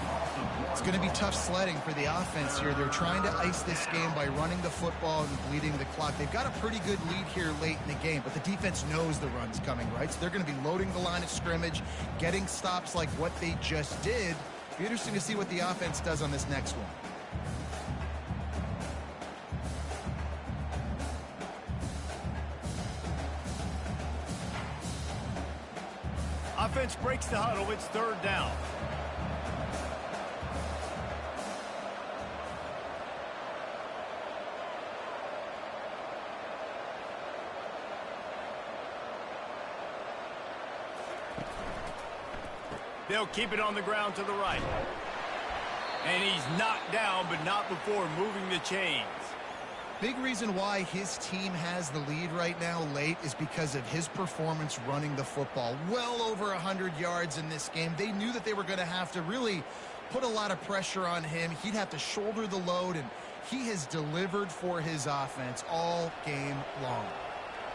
It's going to be tough sledding for the offense here. They're trying to ice this game by running the football and bleeding the clock. They've got a pretty good lead here late in the game, but the defense knows the run's coming, right? So they're going to be loading the line of scrimmage, getting stops like what they just did. It'll be interesting to see what the offense does on this next one.
Offense breaks the huddle. It's 3rd down. They'll keep it on the ground to the right. And he's knocked down, but not before moving the chains.
Big reason why his team has the lead right now late is because of his performance running the football. Well over 100 yards in this game. They knew that they were going to have to really put a lot of pressure on him. He'd have to shoulder the load, and he has delivered for his offense all game long.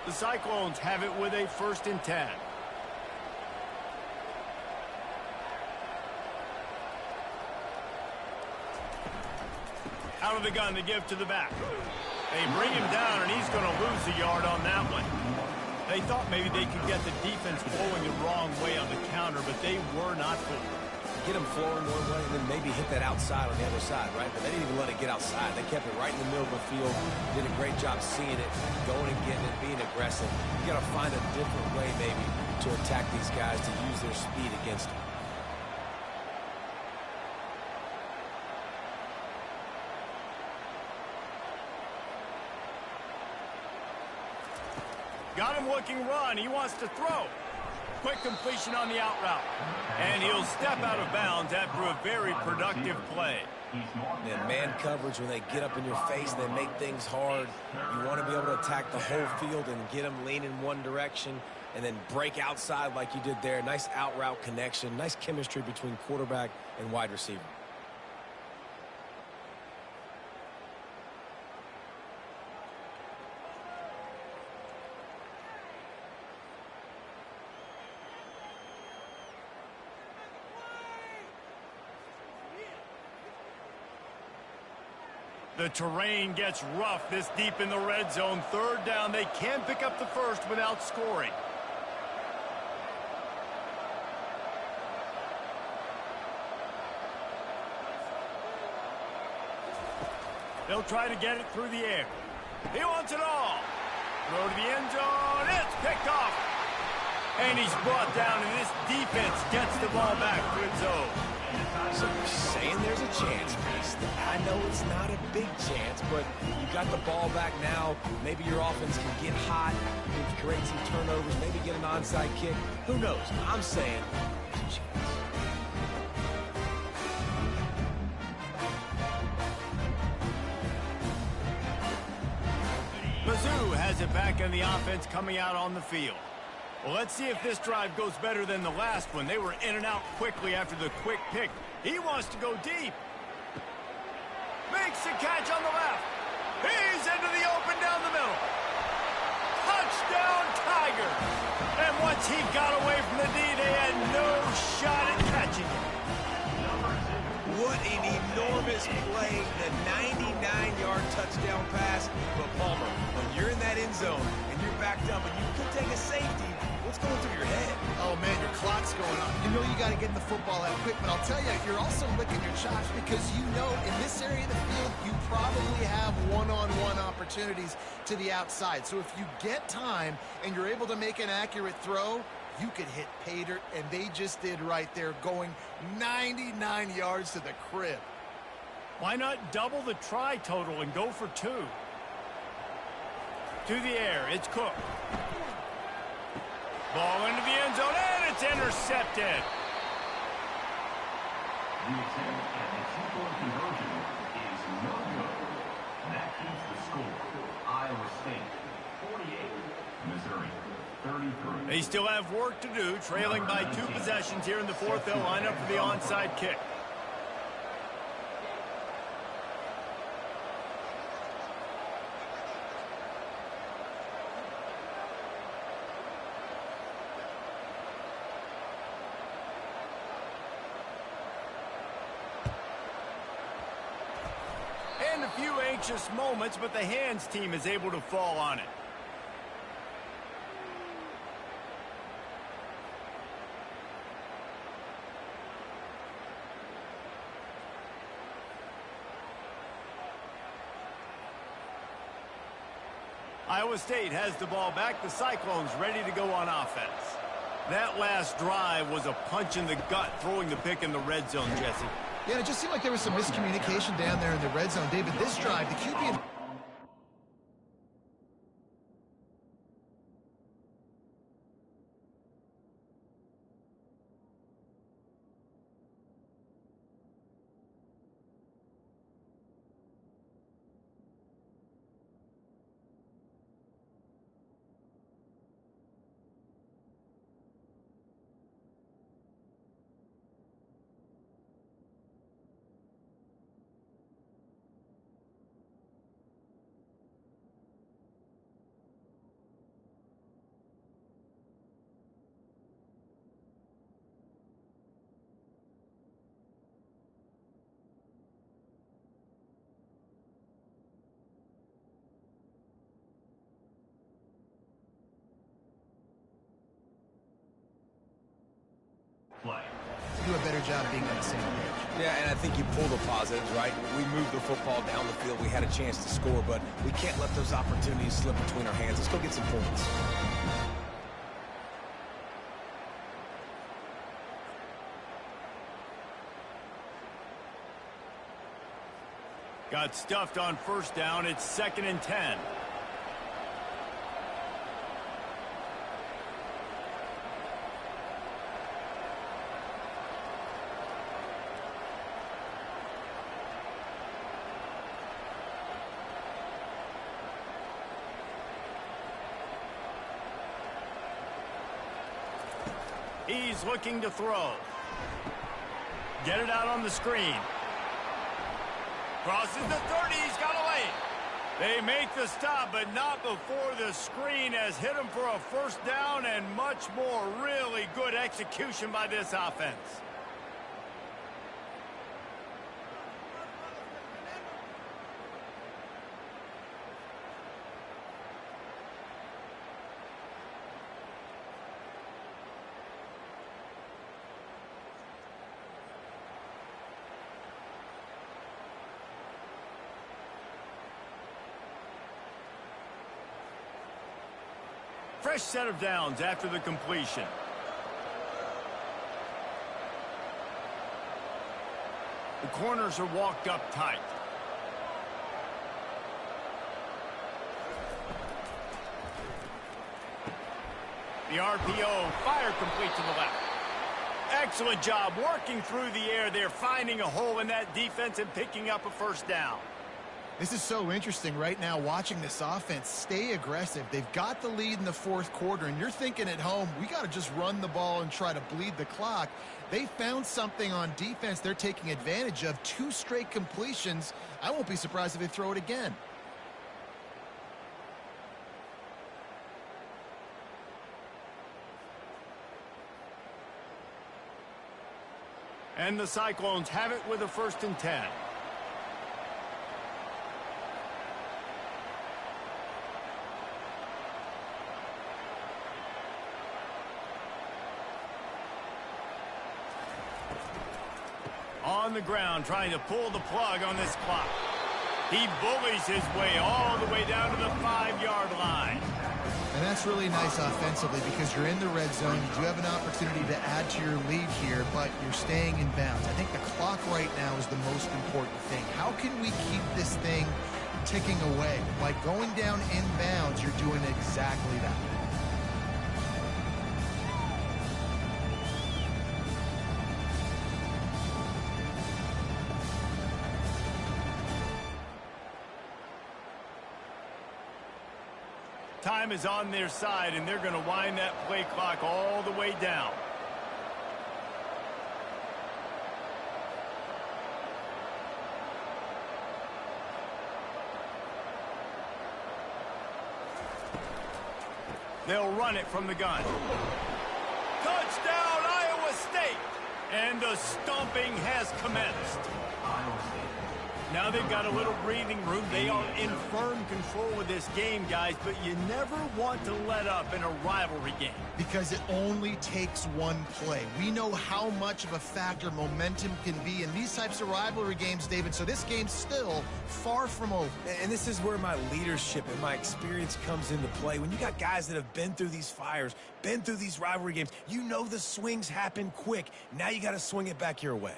The Cyclones have it with a 1st and 10. Out of the gun to give to the back. They bring him down, and he's going to lose a yard on that one. They thought maybe they could get the defense flowing the wrong way on the counter, but they were not fooled.
Get him flowing one way and then maybe hit that outside on the other side, right? But they didn't even let it get outside. They kept it right in the middle of the field. Did a great job seeing it, going and getting it, being aggressive. You got to find a different way maybe to attack these guys, to use their speed against them.
Got him looking run. He wants to throw. Quick completion on the out route. And he'll step out of bounds after a very productive play.
And man coverage, when they get up in your face, they make things hard. You want to be able to attack the whole field and get them leaning one direction and then break outside like you did there. Nice out route connection. Nice chemistry between quarterback and wide receiver.
The terrain gets rough this deep in the red zone. 3rd down. They can pick up the first without scoring. They'll try to get it through the air. He wants it all. Throw to the end zone. It's picked off. And he's brought down, and this defense gets the ball back to its own.
So you're saying there's a chance, Beast. I know it's not a big chance, but you got the ball back now. Maybe your offense can get hot, create some turnovers, maybe get an onside kick. Who knows? I'm saying there's a chance.
Mizzou has it back in the offense coming out on the field. Well, let's see if this drive goes better than the last one. They were in and out quickly after the quick pick. He wants to go deep. Makes the catch on the left. He's into the open down the middle. Touchdown, Tigers. And once he got away from the D, they had no shot at catching him.
What an enormous play, the 99-yard touchdown pass. But Palmer, when you're in that end zone and you're backed up and you could take a safety, what's going through your head?
Oh, man, your clock's going on. You know you got to get the football out quick, but I'll tell you, you're also licking your chops because you know in this area of the field, you probably have one-on-one opportunities to the outside. So if you get time and you're able to make an accurate throw, you could hit pay dirt, and they just did right there, going 99 yards to the crib.
Why not double the try total and go for 2? To the air, it's Cook. Ball into the end zone, and it's intercepted.
The attempt at the 2-point conversion is no good. That keeps the score. Iowa State 48, Missouri 33.
They still have work to do, trailing by 2 possessions here in the 4th. They'll line up for the onside kick. And a few anxious moments, but the hands team is able to fall on it. Iowa State has the ball back. The Cyclones ready to go on offense. That last drive was a punch in the gut, throwing the pick in the red zone, Jesse.
Yeah, it just seemed like there was some miscommunication down there in the red zone. David, this drive, the QB... do a better job being on the same page.
Yeah, and I think you pull the positives, right? We moved the football down the field. We had a chance to score, but we can't let those opportunities slip between our hands. Let's go get some points.
Got stuffed on first down. It's 2nd and 10. He's looking to throw. Get it out on the screen. Crosses the 30. He's got away. They make the stop, but not before the screen has hit him for a first down and much more. Really good execution by this offense. Fresh set of downs after the completion. The corners are walked up tight. The RPO, fire complete to the left. Excellent job working through the air there, finding a hole in that defense and picking up a first down.
This is so interesting right now, watching this offense stay aggressive. They've got the lead in the fourth quarter, and you're thinking at home, we got to just run the ball and try to bleed the clock. They found something on defense they're taking advantage of. 2 straight completions. I won't be surprised if they throw it again.
And the Cyclones have it with a 1st and 10. On the ground, trying to pull the plug on this clock. He bullies his way all the way down to the 5-yard line.
And that's really nice offensively because you're in the red zone. You do have an opportunity to add to your lead here, but you're staying in bounds. I think the clock right now is the most important thing. How can we keep this thing ticking away? By going down in bounds, you're doing exactly that.
Time is on their side, and they're going to wind that play clock all the way down. They'll run it from the gun. Touchdown, Iowa State! And the stomping has commenced.
Iowa State.
Now they've got a little breathing room. They are in firm control of this game, guys, but you never want to let up in a rivalry game.
Because it only takes one play. We know how much of a factor momentum can be in these types of rivalry games, David, so this game's still far from over.
And this is where my leadership and my experience comes into play. When you got guys that have been through these fires, been through these rivalry games, you know the swings happen quick. Now you got to swing it back your way.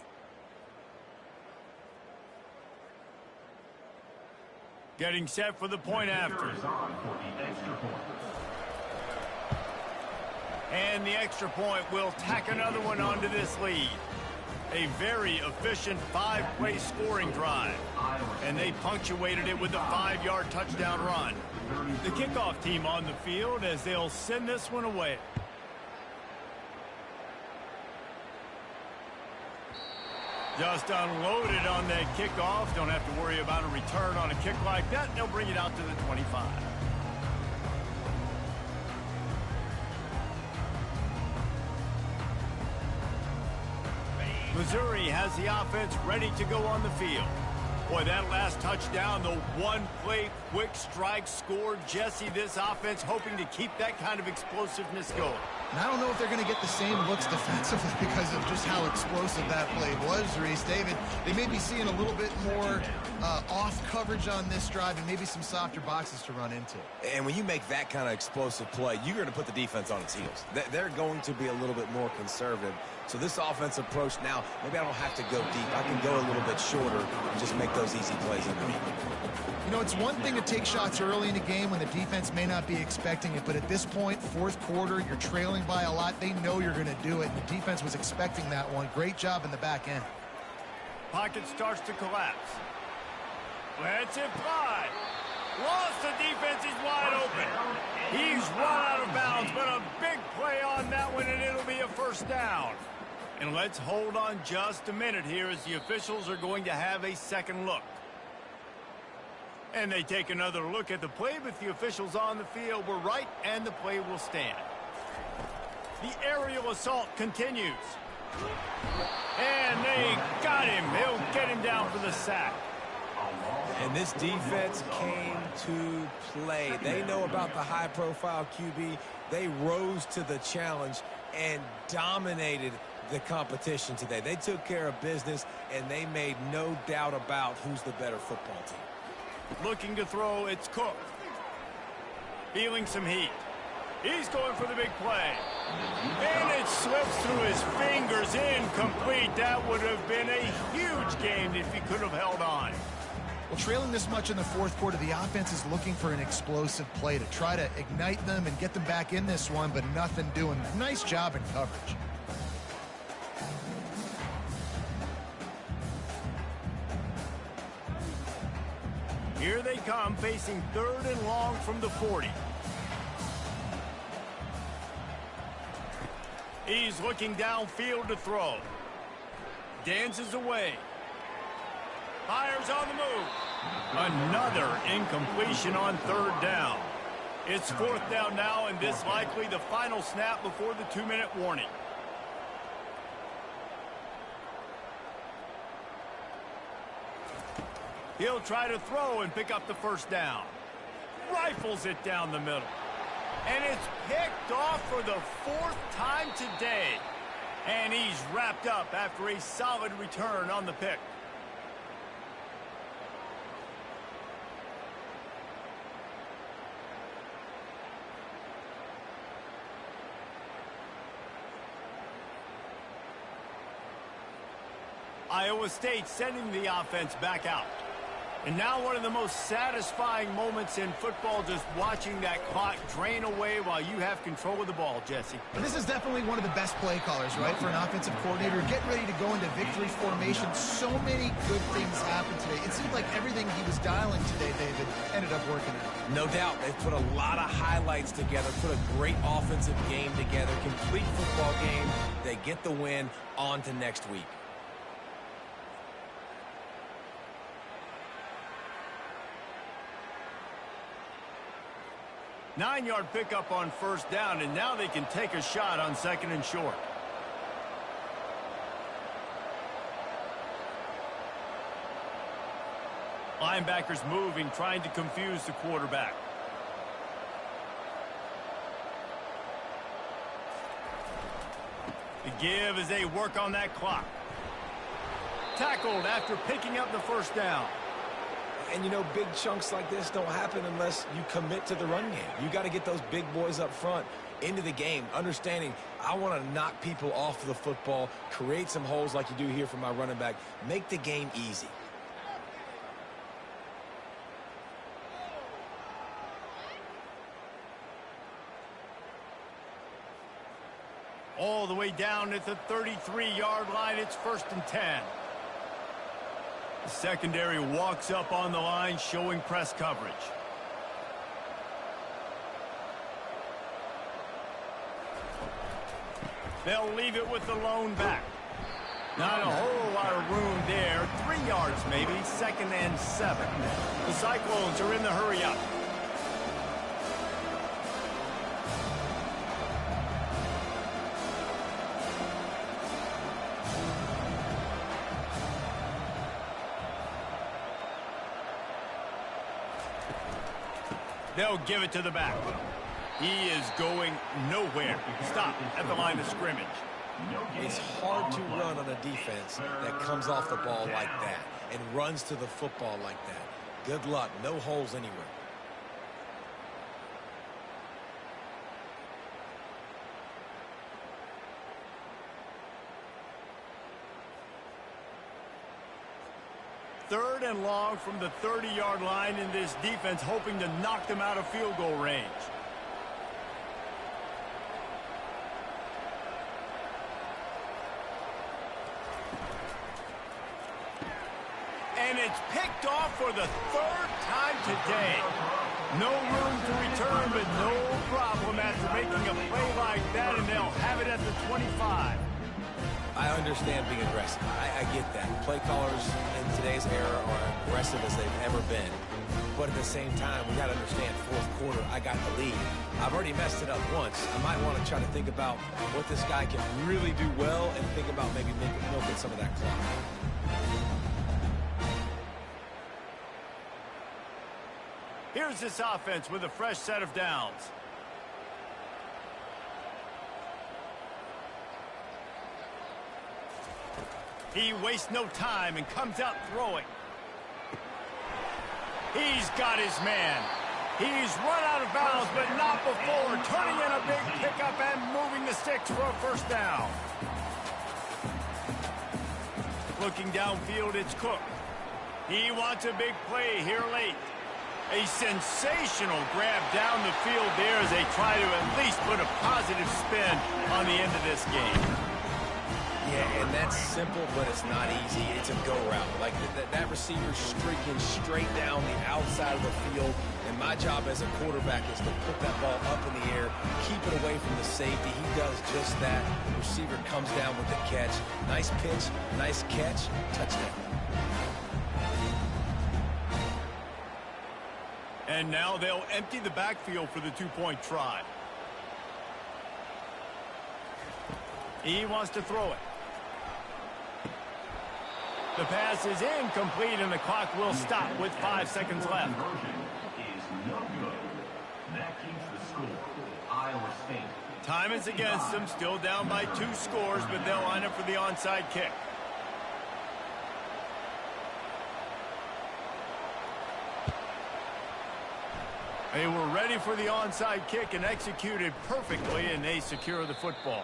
Getting set for the point after. And the extra point will tack another one onto this lead. A very efficient 5-play scoring drive. And they punctuated it with a 5-yard touchdown run. The kickoff team on the field as they'll send this one away. Just unloaded on that kickoff. Don't have to worry about a return on a kick like that. They'll bring it out to the 25. Missouri has the offense ready to go on the field. Boy, that last touchdown, the one-play quick strike score. Jesse, this offense hoping to keep that kind of explosiveness going.
And I don't know if they're going to get the same looks defensively because of just how explosive that play was, Reese. David, they may be seeing a little bit more off coverage on this drive and maybe some softer boxes to run into.
And when you make that kind of explosive play, you're going to put the defense on its heels. They're going to be a little bit more conservative. So this offensive approach now, maybe I don't have to go deep. I can go a little bit shorter and just make those easy plays underneath.
You know, it's one thing to take shots early in a game when the defense may not be expecting it, but at this point, fourth quarter, you're trailing by a lot. They know you're going to do it, and the defense was expecting that one. Great job in the back end.
Pocket starts to collapse. Lets it fly. Lost, the defense is wide open. He's run out of bounds, but a big play on that one, and it'll be a first down. And let's hold on just a minute here as the officials are going to have a second look. And they take another look at the play, but the officials on the field were right, and the play will stand. The aerial assault continues. And they got him. They'll get him down for the sack.
And this defense came to play. They know about the high-profile QB. They rose to the challenge and dominated the competition today. They took care of business, and they made no doubt about who's the better football team.
Looking to throw, it's Cook. Feeling some heat. He's going for the big play. And it slips through his fingers, incomplete. That would have been a huge game if he could have held on.
Well, trailing this much in the fourth quarter, the offense is looking for an explosive play to try to ignite them and get them back in this one, but nothing doing. Nice job in coverage.
Here they come, facing 3rd and long from the 40. He's looking downfield to throw. Dances away. Fires on the move. Another incompletion on 3rd down. It's 4th down now, and this likely the final snap before the 2-minute warning. He'll try to throw and pick up the first down. Rifles it down the middle. And it's picked off for the 4th time today. And he's wrapped up after a solid return on the pick. Iowa State sending the offense back out. And now one of the most satisfying moments in football, just watching that clock drain away while you have control of the ball, Jesse.
And this is definitely one of the best play callers, right, for an offensive coordinator. Getting ready to go into victory formation. So many good things happened today. It seemed like everything he was dialing today, David, ended up working out.
No doubt. They've put a lot of highlights together, put a great offensive game together, complete football game. They get the win. On to next week.
Nine-yard pickup on 1st down, and now they can take a shot on 2nd and short. Linebackers moving, trying to confuse the quarterback. The give as they work on that clock. Tackled after picking up the 1st down.
And, you know, big chunks like this don't happen unless you commit to the run game. You got to get those big boys up front into the game, understanding I want to knock people off the football, create some holes like you do here for my running back, make the game easy.
All the way down at the 33-yard line, it's 1st and 10. The secondary walks up on the line, showing press coverage. They'll leave it with the lone back. Not a whole lot of room there. 3 yards maybe, 2nd and 7. The Cyclones are in the hurry up. They'll give it to the back. He is going nowhere. Stop at the line of scrimmage.
It's hard to run on a defense that comes off the ball like that and runs to the football like that. Good luck. No holes anywhere.
Third and long from the 30-yard line in this defense, hoping to knock them out of field goal range. And it's picked off for the third time today. No room to return, but no problem after making a play like that, and they'll have it at the 25.
I understand being aggressive. I get that. Play callers in today's era are aggressive as they've ever been. But at the same time, we got to understand, fourth quarter, I got the lead. I've already messed it up once. I might want to try to think about what this guy can really do well and think about maybe milking some of that clock.
Here's this offense with a fresh set of downs. He wastes no time and comes out throwing. He's got his man. He's run out of bounds, but not before turning in a big pickup and moving the sticks for a first down. Looking downfield, it's Cook. He wants a big play here late. A sensational grab down the field there as they try to at least put a positive spin on the end of this game.
Yeah, and that's simple, but it's not easy. It's a go route. Like that receiver's streaking straight down the outside of the field, and my job as a quarterback is to put that ball up in the air, keep it away from the safety. He does just that. The receiver comes down with the catch. Nice pitch, nice catch, touchdown.
And now they'll empty the backfield for the two-point try. He wants to throw it. The pass is incomplete, and the clock will stop with 5 seconds left.
Is no good. That keeps the score. Iowa State.
Time is against them, still down by 2 scores, but they'll line up for the onside kick. They were ready for the onside kick and executed perfectly, and they secure the football.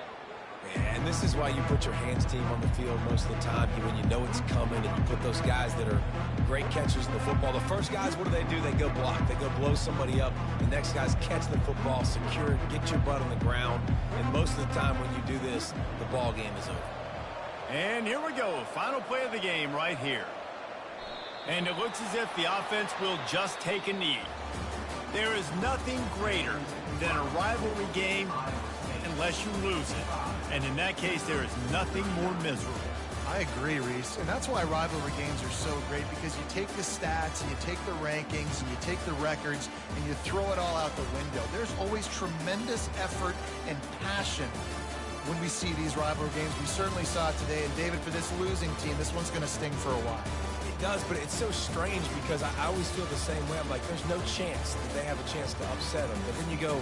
And this is why you put your hands team on the field most of the time when you know it's coming, and you put those guys that are great catchers in the football. The first guys, what do? They go block. They go blow somebody up. The next guys catch the football, secure it, get your butt on the ground. And most of the time when you do this, the ball game is over.
And here we go. Final play of the game right here. And it looks as if the offense will just take a knee. There is nothing greater than a rivalry game unless you lose it. And in that case, there is nothing more miserable.
I agree, Reese. And that's why rivalry games are so great, because you take the stats and you take the rankings and you take the records and you throw it all out the window. There's always tremendous effort and passion when we see these rivalry games. We certainly saw it today. And David, for this losing team, this one's going to sting for a while.
It does, but it's so strange because I always feel the same way. I'm like, there's no chance that they have a chance to upset them. But then you go,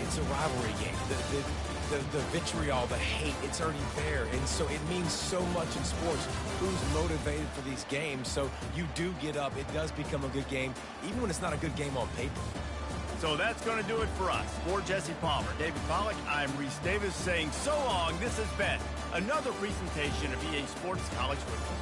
it's a rivalry game. The vitriol, the hate, it's already there. And so it means so much in sports. Who's motivated for these games? So you do get up. It does become a good game, even when it's not a good game on paper.
So that's going to do it for us. For Jesse Palmer, David Pollack, I'm Reese Davis saying so long. This has been another presentation of EA Sports College Football.